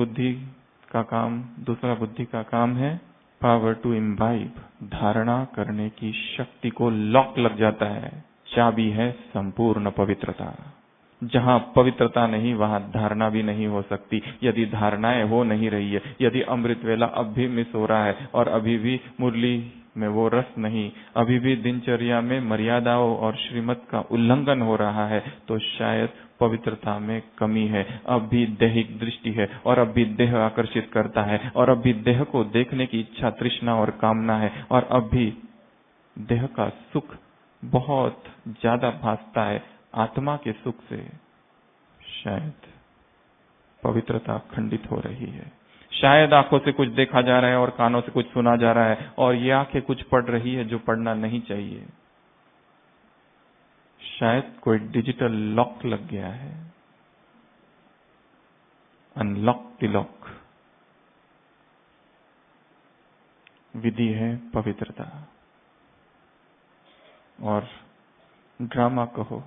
बुद्धि का काम है पावर टू इम्बाइब, धारणा करने की शक्ति को लॉक लग जाता है। चाबी है संपूर्ण पवित्रता। जहां पवित्रता नहीं वहां धारणा भी नहीं हो सकती। यदि धारणाएं हो नहीं रही है, यदि अमृत वेला अब भी मिस हो रहा है और अभी भी मुरली में वो रस नहीं, अभी भी दिनचर्या में मर्यादाओं और श्रीमत का उल्लंघन हो रहा है, तो शायद पवित्रता में कमी है। अब भी दैहिक दृष्टि है और अब भी देह आकर्षित करता है और अब भी देह को देखने की इच्छा, तृष्णा और कामना है और अब भी देह का सुख बहुत ज्यादा भासता है आत्मा के सुख से। शायद पवित्रता खंडित हो रही है। शायद आंखों से कुछ देखा जा रहा है और कानों से कुछ सुना जा रहा है और ये आंखें कुछ पढ़ रही है जो पढ़ना नहीं चाहिए। शायद कोई डिजिटल लॉक लग गया है। Unlock the lock. विधि है पवित्रता। और ड्रामा कहो,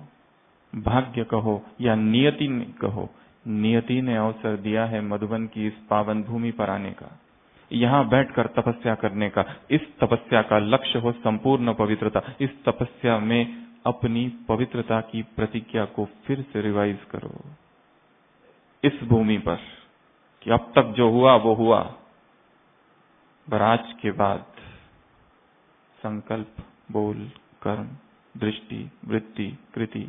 भाग्य कहो या नियति कहो, नियति ने अवसर दिया है मधुबन की इस पावन भूमि पर आने का, यहां बैठकर तपस्या करने का। इस तपस्या का लक्ष्य हो संपूर्ण पवित्रता। इस तपस्या में अपनी पवित्रता की प्रतिज्ञा को फिर से रिवाइज करो इस भूमि पर कि अब तक जो हुआ वो हुआ, पर आज के बाद संकल्प, बोल, कर्म दृष्टि, वृत्ति, कृति,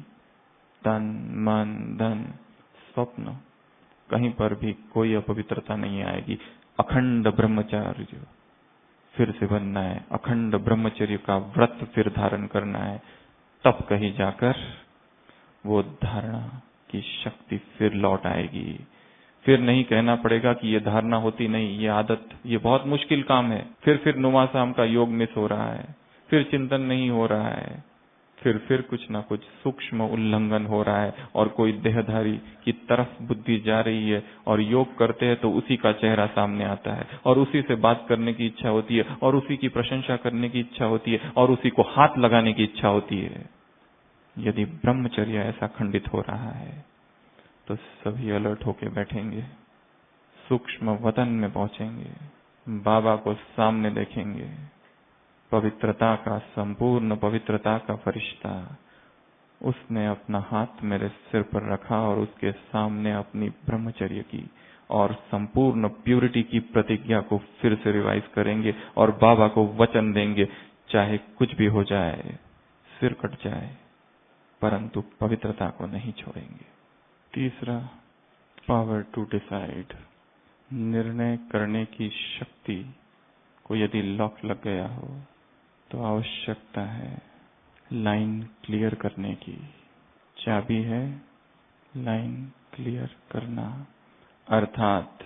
तन, मन, धन, स्वप्न, कहीं पर भी कोई अपवित्रता नहीं आएगी। अखंड ब्रह्मचर्य फिर से बनना है, अखंड ब्रह्मचर्य का व्रत फिर धारण करना है, तब कहीं जाकर वो धारणा की शक्ति फिर लौट आएगी। फिर नहीं कहना पड़ेगा कि ये धारणा होती नहीं, ये आदत, ये बहुत मुश्किल काम है। फिर नुमासाम का योग मिस हो रहा है, फिर चिंतन नहीं हो रहा है, फिर कुछ ना कुछ सूक्ष्म उल्लंघन हो रहा है और कोई देहधारी की तरफ बुद्धि जा रही है और योग करते हैं तो उसी का चेहरा सामने आता है और उसी से बात करने की इच्छा होती है और उसी की प्रशंसा करने की इच्छा होती है और उसी को हाथ लगाने की इच्छा होती है। यदि ब्रह्मचर्य ऐसा खंडित हो रहा है तो सभी अलर्ट होके बैठेंगे, सूक्ष्म वतन में पहुंचेंगे, बाबा को सामने देखेंगे, पवित्रता का, संपूर्ण पवित्रता का फरिश्ता, उसने अपना हाथ मेरे सिर पर रखा और उसके सामने अपनी ब्रह्मचर्य की और संपूर्ण प्यूरिटी की प्रतिज्ञा को फिर से रिवाइज करेंगे और बाबा को वचन देंगे, चाहे कुछ भी हो जाए, सिर कट जाए, परंतु पवित्रता को नहीं छोड़ेंगे। तीसरा, पावर टू डिसाइड, निर्णय करने की शक्ति को यदि लॉक लग गया हो तो आवश्यकता है लाइन क्लियर करने की। चाबी है लाइन क्लियर करना, अर्थात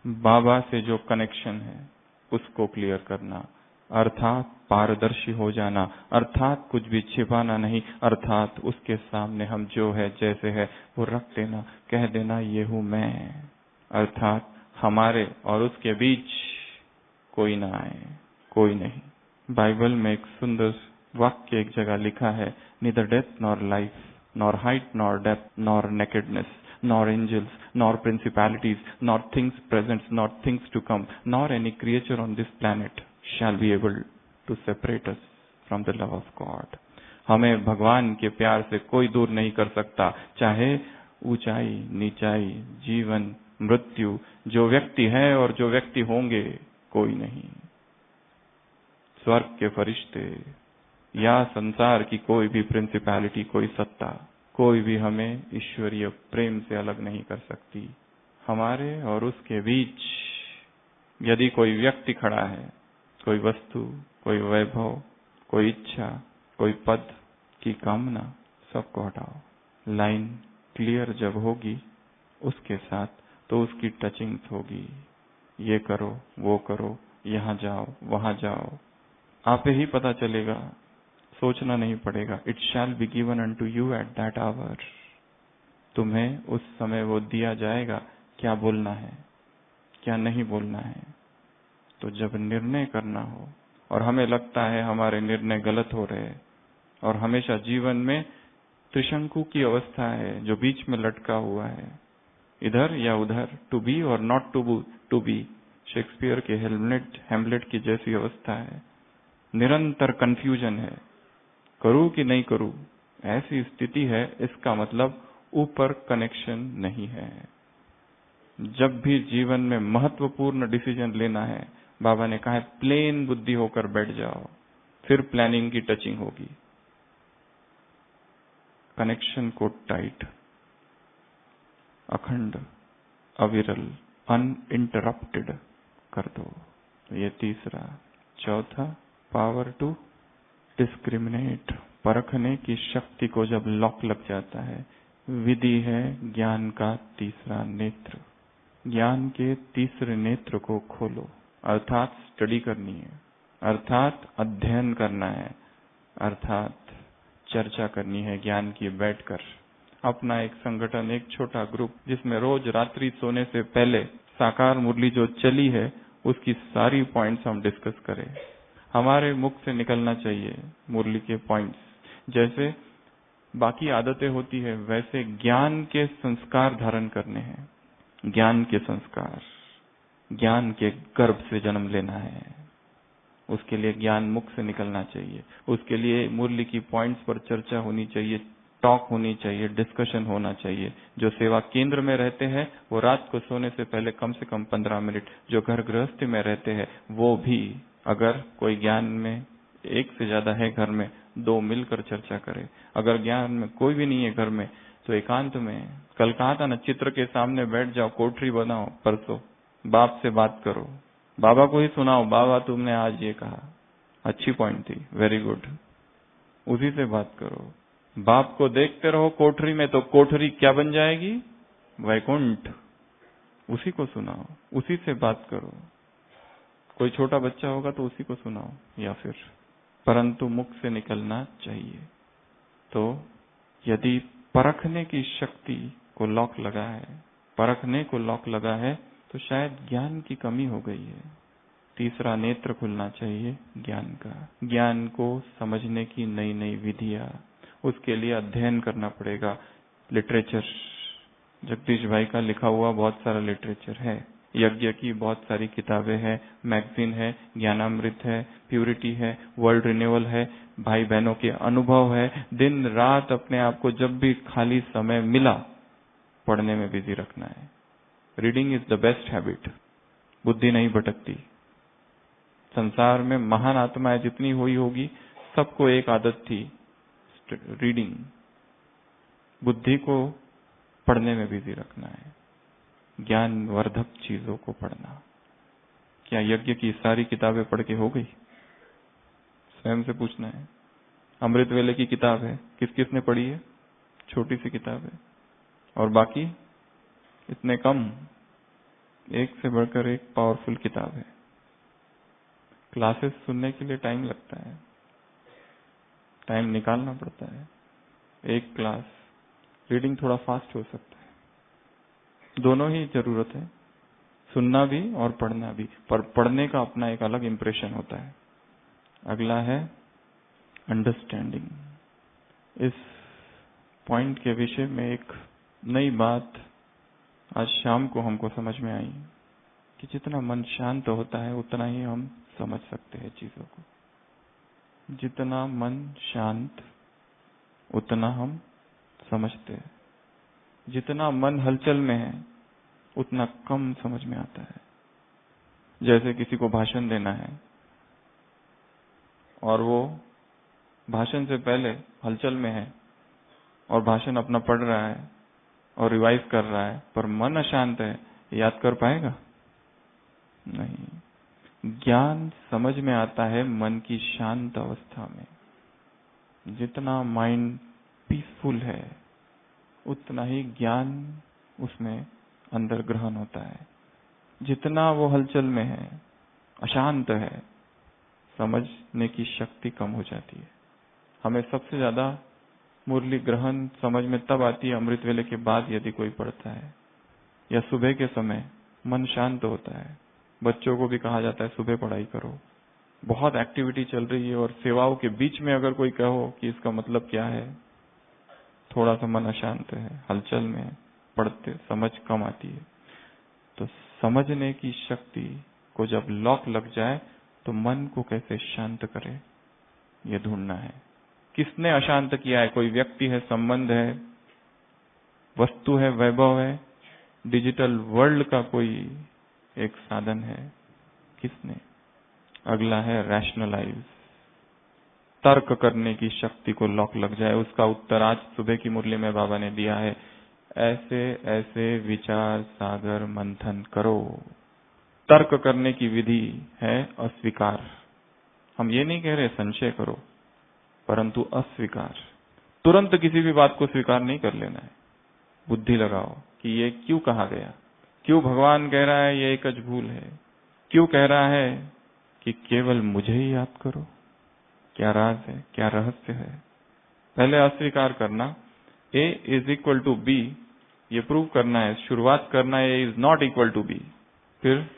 बाबा से जो कनेक्शन है उसको क्लियर करना, अर्थात पारदर्शी हो जाना, अर्थात कुछ भी छिपाना नहीं, अर्थात उसके सामने हम जो है जैसे है वो रख देना, कह देना ये हूं मैं, अर्थात हमारे और उसके बीच कोई ना आए, कोई नहीं। बाइबल में एक सुंदर वाक्य एक जगह लिखा है, neither death nor life nor height nor depth nor nakedness nor angels, nor principalities, nor things present, nor things to come, nor any creature on this planet shall be able to separate us from the love of God. हमें भगवान के प्यार से कोई दूर नहीं कर सकता, चाहे ऊंचाई, नीचाई, जीवन, मृत्यु, जो व्यक्ति है और जो व्यक्ति होंगे, कोई नहीं। स्वर्ग के फरिश्ते या संसार की कोई भी प्रिंसिपैलिटी, कोई सत्ता, कोई भी हमें ईश्वरीय प्रेम से अलग नहीं कर सकती। हमारे और उसके बीच यदि कोई व्यक्ति खड़ा है, कोई वस्तु, कोई वैभव, कोई इच्छा, कोई पद की कामना, सबको हटाओ। लाइन क्लियर जब होगी उसके साथ, तो उसकी टचिंग्स होगी, ये करो, वो करो, यहाँ जाओ, वहां जाओ, आप ही पता चलेगा, सोचना नहीं पड़ेगा। It shall be given unto you at that hour, तुम्हें उस समय वो दिया जाएगा, क्या बोलना है, क्या नहीं बोलना है। तो जब निर्णय करना हो और हमें लगता है हमारे निर्णय गलत हो रहे हैं और हमेशा जीवन में त्रिशंकु की अवस्था है जो बीच में लटका हुआ है, इधर या उधर, टू बी और नॉट टू बी, शेक्सपियर के हेमलेट की जैसी अवस्था है, निरंतर कंफ्यूजन है, करूं कि नहीं करूं, ऐसी स्थिति है, इसका मतलब ऊपर कनेक्शन नहीं है। जब भी जीवन में महत्वपूर्ण डिसीजन लेना है, बाबा ने कहा है प्लेन बुद्धि होकर बैठ जाओ, फिर प्लानिंग की टचिंग होगी। कनेक्शन को टाइट, अखंड, अविरल, अनइंटरप्टेड कर दो। ये तीसरा। चौथा, पावर टू डिस्क्रिमिनेट, परखने की शक्ति को जब लॉक लग जाता है, विधि है ज्ञान का तीसरा नेत्र। ज्ञान के तीसरे नेत्र को खोलो, अर्थात स्टडी करनी है, अर्थात अध्ययन करना है, अर्थात चर्चा करनी है ज्ञान की बैठकर। अपना एक संगठन, एक छोटा ग्रुप, जिसमें रोज रात्रि सोने से पहले साकार मुरली जो चली है उसकी सारी पॉइंट्स हम डिस्कस करें। हमारे मुख से निकलना चाहिए मुरली के पॉइंट्स। जैसे बाकी आदतें होती है वैसे ज्ञान के संस्कार धारण करने हैं। ज्ञान के संस्कार, ज्ञान के गर्भ से जन्म लेना है, उसके लिए ज्ञान मुख से निकलना चाहिए, उसके लिए मुरली की पॉइंट्स पर चर्चा होनी चाहिए, टॉक होनी चाहिए, डिस्कशन होना चाहिए। जो सेवा केंद्र में रहते हैं वो रात को सोने से पहले कम से कम 15 मिनट, जो घर गृहस्थी में रहते हैं वो भी, अगर कोई ज्ञान में एक से ज्यादा है घर में, दो मिलकर चर्चा करें। अगर ज्ञान में कोई भी नहीं है घर में, तो एकांत में, कल कहा था ना, चित्र के सामने बैठ जाओ, कोठरी बनाओ, परसों बाप से बात करो, बाबा को ही सुनाओ, बाबा तुमने आज ये कहा, अच्छी पॉइंट थी, वेरी गुड, उसी से बात करो। बाप को देखते रहो कोठरी में, तो कोठरी क्या बन जाएगी? वैकुंठ। उसी को सुनाओ, उसी से बात करो। कोई छोटा बच्चा होगा तो उसी को सुनाओ, या फिर, परंतु मुख से निकलना चाहिए। तो यदि परखने की शक्ति को लॉक लगा है, परखने को लॉक लगा है, तो शायद ज्ञान की कमी हो गई है। तीसरा नेत्र खुलना चाहिए ज्ञान का। ज्ञान को समझने की नई नई विधियां, उसके लिए अध्ययन करना पड़ेगा। लिटरेचर, जगदीश भाई का लिखा हुआ बहुत सारा लिटरेचर है, यज्ञ की बहुत सारी किताबें हैं, मैगजीन है, ज्ञानामृत है, प्यूरिटी है, वर्ल्ड रिन्यूअल है, भाई बहनों के अनुभव है। दिन रात अपने आप को जब भी खाली समय मिला पढ़ने में बिजी रखना है। Reading is the best habit. बुद्धि नहीं भटकती। संसार में महान आत्माएं जितनी हुई होगी, सबको एक आदत थी, रीडिंग। बुद्धि को पढ़ने में बिजी रखना है, ज्ञान वर्धक चीजों को पढ़ना। क्या यज्ञ की सारी किताबें पढ़ के हो गई? स्वयं से पूछना है। अमृत वेले की किताब है, किस किस ने पढ़ी है? छोटी सी किताब है, और बाकी इतने कम। एक से बढ़कर एक पावरफुल किताब है। क्लासेस सुनने के लिए टाइम लगता है, टाइम निकालना पड़ता है। एक क्लास, रीडिंग थोड़ा फास्ट हो सकता है, दोनों ही जरूरत है, सुनना भी और पढ़ना भी, पर पढ़ने का अपना एक अलग इंप्रेशन होता है। अगला है अंडरस्टैंडिंग। इस पॉइंट के विषय में एक नई बात आज शाम को हमको समझ में आई कि जितना मन शांत होता है उतना ही हम समझ सकते हैं चीजों को। जितना मन शांत उतना हम समझते हैं। जितना मन हलचल में है उतना कम समझ में आता है। जैसे किसी को भाषण देना है और वो भाषण से पहले हलचल में है और भाषण अपना पढ़ रहा है और रिवाइज कर रहा है, पर मन अशांत है, याद कर पाएगा? नहीं। ज्ञान समझ में आता है मन की शांत अवस्था में। जितना माइंड पीसफुल है उतना ही ज्ञान उसमें अंदर ग्रहण होता है। जितना वो हलचल में है, अशांत है, समझने की शक्ति कम हो जाती है। हमें सबसे ज्यादा मुरली ग्रहण समझ में तब आती है अमृत वेले के बाद, यदि कोई पढ़ता है, या सुबह के समय मन शांत होता है। बच्चों को भी कहा जाता है सुबह पढ़ाई करो। बहुत एक्टिविटी चल रही है और सेवाओं के बीच में अगर कोई कहो कि इसका मतलब क्या है, थोड़ा सा मन अशांत है, हलचल में, पढ़ते समझ कम आती है। तो समझने की शक्ति को जब लॉक लग जाए तो मन को कैसे शांत करे, ये ढूंढना है। किसने अशांत किया है? कोई व्यक्ति है, संबंध है, वस्तु है, वैभव है, डिजिटल वर्ल्ड का कोई एक साधन है? किसने? अगला है रैशनलाइज। तर्क करने की शक्ति को लॉक लग जाए। उसका उत्तर आज सुबह की मुरली में बाबा ने दिया है। ऐसे ऐसे विचार सागर मंथन करो। तर्क करने की विधि है अस्वीकार। हम ये नहीं कह रहे संशय करो, परंतु अस्वीकार। तुरंत किसी भी बात को स्वीकार नहीं कर लेना है। बुद्धि लगाओ कि ये क्यों कहा गया, क्यों भगवान कह रहा है ये एकच भूल है, क्यों कह रहा है कि केवल मुझे ही याद करो, क्या राज है, क्या रहस्य है। पहले अस्वीकार करना। A is equal to B, ये प्रूव करना है, शुरुआत करना है A is not equal to B. फिर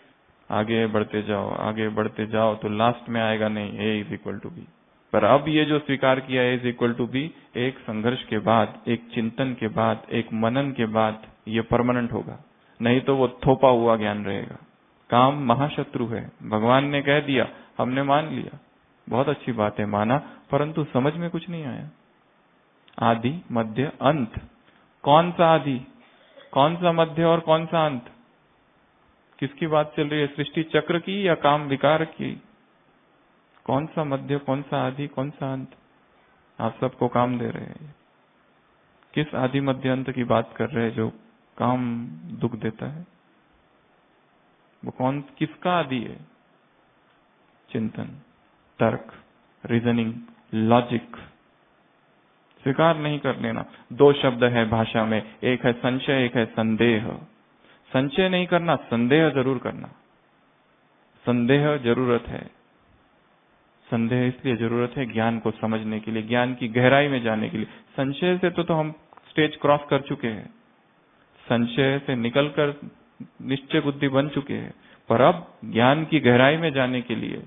आगे बढ़ते जाओ, आगे बढ़ते जाओ तो लास्ट में आएगा नहीं A is equal to B. पर अब ये जो स्वीकार किया A is equal to B, एक संघर्ष के बाद, एक चिंतन के बाद, एक मनन के बाद ये परमानेंट होगा। नहीं तो वो थोपा हुआ ज्ञान रहेगा। काम महाशत्रु है। भगवान ने कह दिया, हमने मान लिया, बहुत अच्छी बात है, माना, परंतु समझ में कुछ नहीं आया। आदि मध्य अंत। कौन सा आदि, कौन सा मध्य और कौन सा अंत? किसकी बात चल रही है? सृष्टि चक्र की या काम विकार की? कौन सा मध्य, कौन सा आदि, कौन सा अंत? आप सबको काम दे रहे हैं। किस आदि मध्य अंत की बात कर रहे हैं जो काम दुख देता है? वो कौन, किसका आदि है? चिंतन, तर्क, रीजनिंग, लॉजिक स्वीकार नहीं कर लेना। दो शब्द है भाषा में, एक है संशय, एक है संदेह। संशय नहीं करना, संदेह जरूर करना। संदेह जरूरत है। संदेह इसलिए जरूरत है ज्ञान को समझने के लिए, ज्ञान की गहराई में जाने के लिए। संशय से तो हम स्टेज क्रॉस कर चुके हैं, संशय से निकलकर निश्चय बुद्धि बन चुके हैं, पर अब ज्ञान की गहराई में जाने के लिए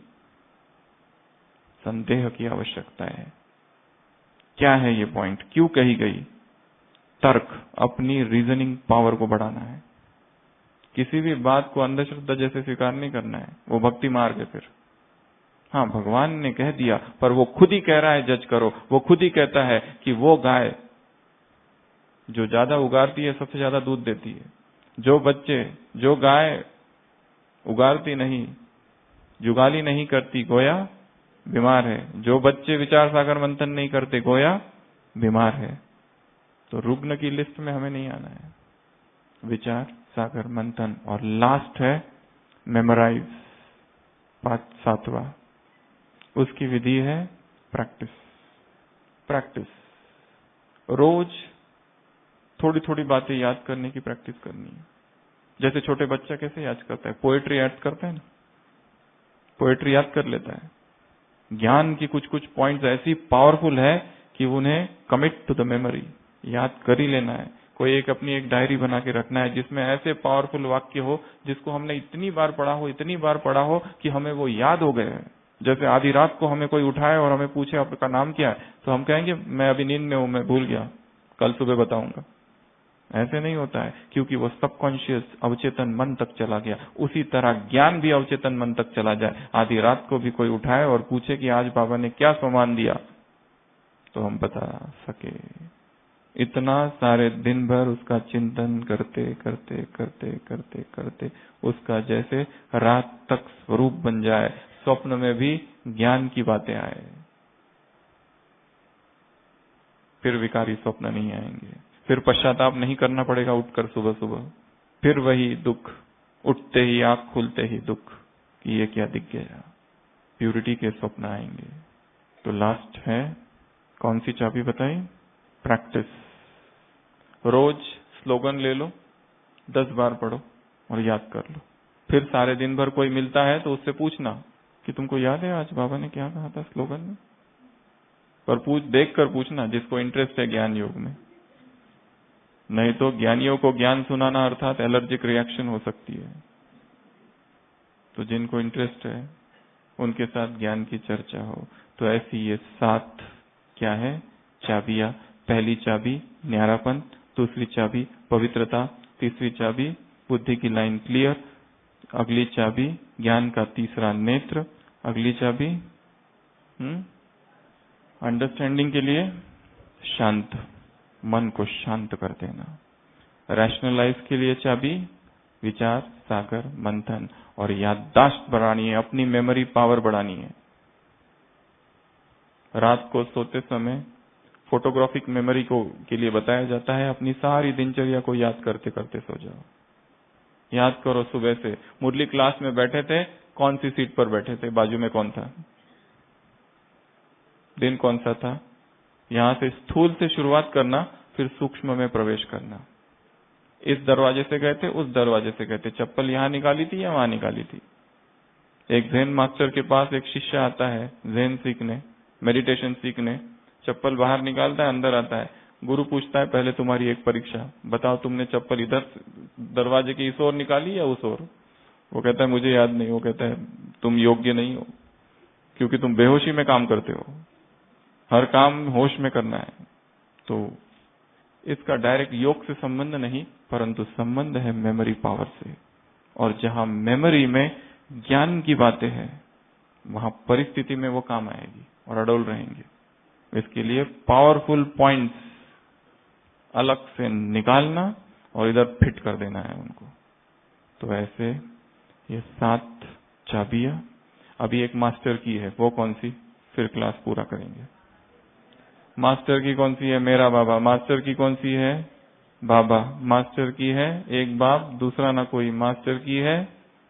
संदेह की आवश्यकता है। क्या है ये पॉइंट, क्यों कही गई? तर्क, अपनी रीजनिंग पावर को बढ़ाना है। किसी भी बात को अंधश्रद्धा जैसे स्वीकार नहीं करना है, वो भक्ति मार्ग है। फिर हाँ, भगवान ने कह दिया, पर वो खुद ही कह रहा है जज करो। वो खुद ही कहता है कि वो गाय जो ज्यादा उगारती है सबसे ज्यादा दूध देती है। जो गाय उगारती नहीं, जुगाली नहीं करती, गोया बीमार है। जो बच्चे विचार सागर मंथन नहीं करते, गोया बीमार है। तो रुग्ण की लिस्ट में हमें नहीं आना है। विचार सागर मंथन, और लास्ट है मेमोराइज, 7वां। उसकी विधि है प्रैक्टिस। प्रैक्टिस, रोज थोड़ी थोड़ी बातें याद करने की प्रैक्टिस करनी है। जैसे छोटे बच्चा कैसे याद करता है, पोएट्री याद करता है ना, पोएट्री याद कर लेता है। ज्ञान की कुछ कुछ पॉइंट्स ऐसी पावरफुल है कि उन्हें कमिट टू द मेमोरी, याद कर ही लेना है। कोई अपनी एक डायरी बना के रखना है जिसमें ऐसे पावरफुल वाक्य हो जिसको हमने इतनी बार पढ़ा हो कि हमें वो याद हो गए। जैसे आधी रात को हमें कोई उठाए और हमें पूछे आपका नाम क्या है, तो हम कहेंगे मैं अभी नींद में हूं, मैं भूल गया, कल सुबह बताऊंगा। ऐसे नहीं होता है, क्योंकि वो सबकॉन्शियस अवचेतन मन तक चला गया। उसी तरह ज्ञान भी अवचेतन मन तक चला जाए। आधी रात को भी कोई उठाए और पूछे कि आज बाबा ने क्या सम्मान दिया, तो हम बता सके। इतना सारे दिन भर उसका चिंतन करते करते करते करते करते उसका जैसे रात तक स्वरूप बन जाए, स्वप्न में भी ज्ञान की बातें आए। फिर विकारी स्वप्न नहीं आएंगे, फिर पश्चाताप नहीं करना पड़ेगा उठकर सुबह सुबह। फिर वही दुख, उठते ही आंख खुलते ही दुख कि ये क्या दिख गया। प्यूरिटी के स्वप्न आएंगे। तो लास्ट है, कौन सी चाबी बताई? प्रैक्टिस। रोज स्लोगन ले लो, 10 बार पढ़ो और याद कर लो। फिर सारे दिन भर कोई मिलता है तो उससे पूछना कि तुमको याद है आज बाबा ने क्या कहा था स्लोगन में? पर देख कर पूछना जिसको इंटरेस्ट है ज्ञान योग में। नहीं तो ज्ञानियों को ज्ञान सुनाना अर्थात एलर्जिक रिएक्शन हो सकती है। तो जिनको इंटरेस्ट है उनके साथ ज्ञान की चर्चा हो। तो ऐसी ये 7 क्या है चाबियां। पहली चाबी न्यारापन, दूसरी चाबी पवित्रता, तीसरी चाबी बुद्धि की लाइन क्लियर, अगली चाबी ज्ञान का तीसरा नेत्र, अगली चाबी अंडरस्टैंडिंग के लिए शांत, मन को शांत कर देना। रैशनलाइज के लिए चाबी विचार सागर मंथन, और याददाश्त बढ़ानी है, अपनी मेमोरी पावर बढ़ानी है। रात को सोते समय फोटोग्राफिक मेमोरी के लिए बताया जाता है, अपनी सारी दिनचर्या को याद करते करते सो जाओ। याद करो सुबह से मुरली क्लास में बैठे थे, कौन सी सीट पर बैठे थे, बाजू में कौन था, दिन कौन सा था। यहां से स्थूल से शुरुआत करना, फिर सूक्ष्म में प्रवेश करना। इस दरवाजे से गए थे, उस दरवाजे से गए थे, चप्पल यहां निकाली थी या वहां निकाली थी। एक ज़ेन मास्टर के पास एक शिष्य आता है ज़ेन सीखने, मेडिटेशन सीखने, चप्पल बाहर निकालता है, अंदर आता है। गुरु पूछता है पहले तुम्हारी एक परीक्षा, बताओ तुमने चप्पल इधर दरवाजे की इस ओर निकाली या उस ओर। वो कहता है मुझे याद नहीं। वो कहता है तुम योग्य नहीं हो, क्योंकि तुम बेहोशी में काम करते हो, हर काम होश में करना है। तो इसका डायरेक्ट योग से संबंध नहीं, परंतु संबंध है मेमोरी पावर से। और जहां मेमोरी में ज्ञान की बातें हैं, वहां परिस्थिति में वो काम आएगी और अडोल रहेंगे। इसके लिए पावरफुल पॉइंट्स अलग से निकालना और इधर फिट कर देना है उनको। तो ऐसे ये 7 चाबियां। अभी एक मास्टर की है, वो कौन सी, फिर क्लास पूरा करेंगे। मास्टर की कौन सी है, मेरा बाबा। मास्टर की कौन सी है, बाबा। मास्टर की है एक बाप, दूसरा ना कोई। मास्टर की है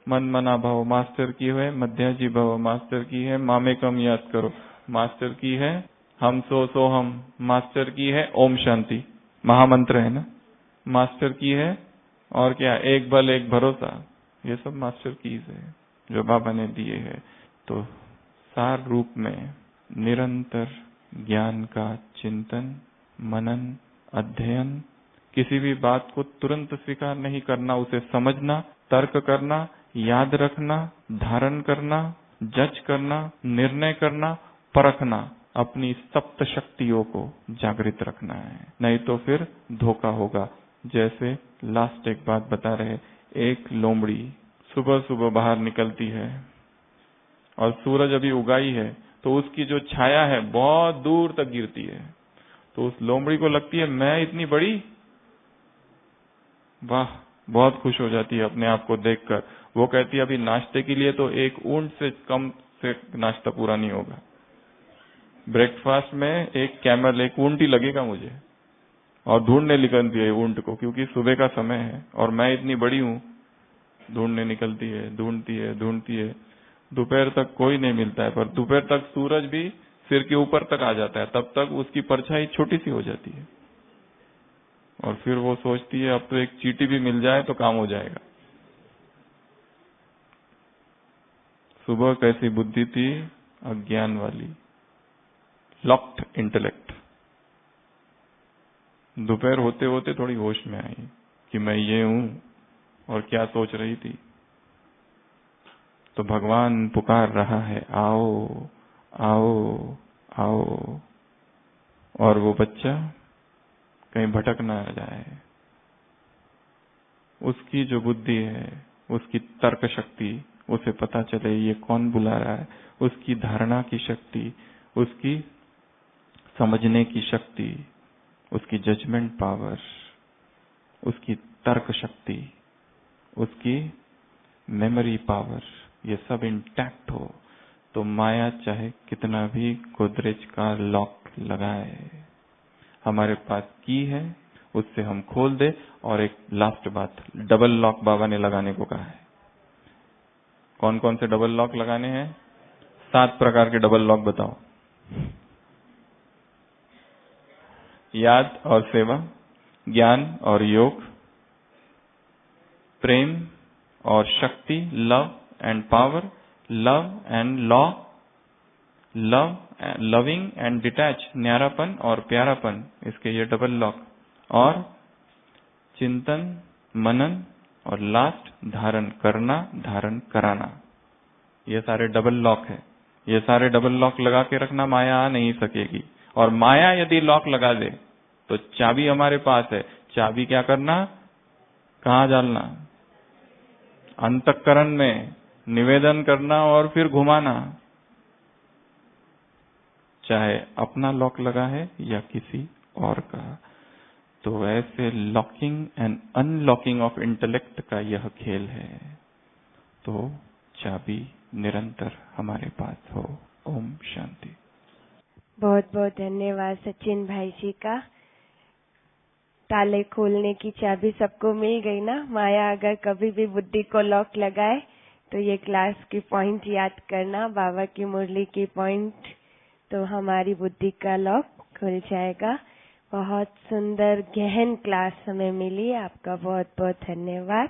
मन मना भव। मास्टर की है मध्याजी भव। मास्टर की है मामे कम याद करो। मास्टर की है हम सो हम। मास्टर की है ओम शांति, महामंत्र है ना। मास्टर की है और क्या, एक बल एक भरोसा। ये सब मास्टर कीज है जो बाबा ने दिए है। तो सार रूप में निरंतर ज्ञान का चिंतन, मनन, अध्ययन, किसी भी बात को तुरंत स्वीकार नहीं करना, उसे समझना, तर्क करना, याद रखना, धारण करना, जज करना, निर्णय करना, परखना, अपनी सप्त शक्तियों को जागृत रखना है, नहीं तो फिर धोखा होगा। जैसे लास्ट एक बात बता रहे, एक लोमड़ी सुबह सुबह बाहर निकलती है और सूरज अभी उगा ही है, तो उसकी जो छाया है बहुत दूर तक गिरती है। तो उस लोमड़ी को लगती है मैं इतनी बड़ी, वाह, बहुत खुश हो जाती है अपने आप को देखकर। वो कहती है अभी नाश्ते के लिए तो एक ऊंट से कम से नाश्ता पूरा नहीं होगा। ब्रेकफास्ट में एक कैमल, एक ऊंट ही लगेगा मुझे। और ढूंढने निकलती है ऊंट को, क्योंकि सुबह का समय है और मैं इतनी बड़ी हूं। ढूंढने निकलती है, ढूंढती है, ढूंढती है। दोपहर तक कोई नहीं मिलता है, पर दोपहर तक सूरज भी सिर के ऊपर तक आ जाता है, तब तक उसकी परछाई छोटी सी हो जाती है। और फिर वो सोचती है अब तो एक चींटी भी मिल जाए तो काम हो जाएगा। सुबह कैसी बुद्धि थी, अज्ञान वाली, लॉक्ड इंटेलेक्ट। दोपहर होते होते थोड़ी होश में आई कि मैं ये हूं और क्या सोच रही थी। तो भगवान पुकार रहा है, आओ आओ आओ। और वो बच्चा कहीं भटक ना जाए। उसकी जो बुद्धि है, उसकी तर्क शक्ति, उसे पता चले ये कौन बुला रहा है। उसकी धारणा की शक्ति, उसकी समझने की शक्ति, उसकी जजमेंट पावर, उसकी तर्क शक्ति, उसकी मेमोरी पावर, ये सब इंटैक्ट हो, तो माया चाहे कितना भी गोदरेज का लॉक लगाए, हमारे पास की है, उससे हम खोल दे। और एक लास्ट बात, डबल लॉक बाबा ने लगाने को कहा है। कौन कौन से डबल लॉक लगाने हैं? 7 प्रकार के डबल लॉक बताओ। याद और सेवा, ज्ञान और योग, प्रेम और शक्ति, love and power, love and law, loving and detach, न्यारापन और प्यारापन, इसके ये डबल लॉक। और चिंतन, मनन और लास्ट धारण करना, धारण कराना, ये सारे डबल लॉक है। ये सारे डबल लॉक लगा के रखना, माया आ नहीं सकेगी। और माया यदि लॉक लगा दे तो चाबी हमारे पास है। चाबी क्या करना, कहाँ डालना? अंतःकरण में निवेदन करना और फिर घुमाना, चाहे अपना लॉक लगा है या किसी और का। तो ऐसे locking and unlocking of intellect का यह खेल है। तो चाबी निरंतर हमारे पास हो। ओम शांति। बहुत बहुत धन्यवाद सचिन भाई जी का। ताले खोलने की चाबी सबको मिल गई ना। माया अगर कभी भी बुद्धि को लॉक लगाए तो ये क्लास की पॉइंट याद करना, बाबा की मुरली की पॉइंट, तो हमारी बुद्धि का लॉक खुल जाएगा। बहुत सुंदर गहन क्लास हमें मिली। आपका बहुत बहुत धन्यवाद।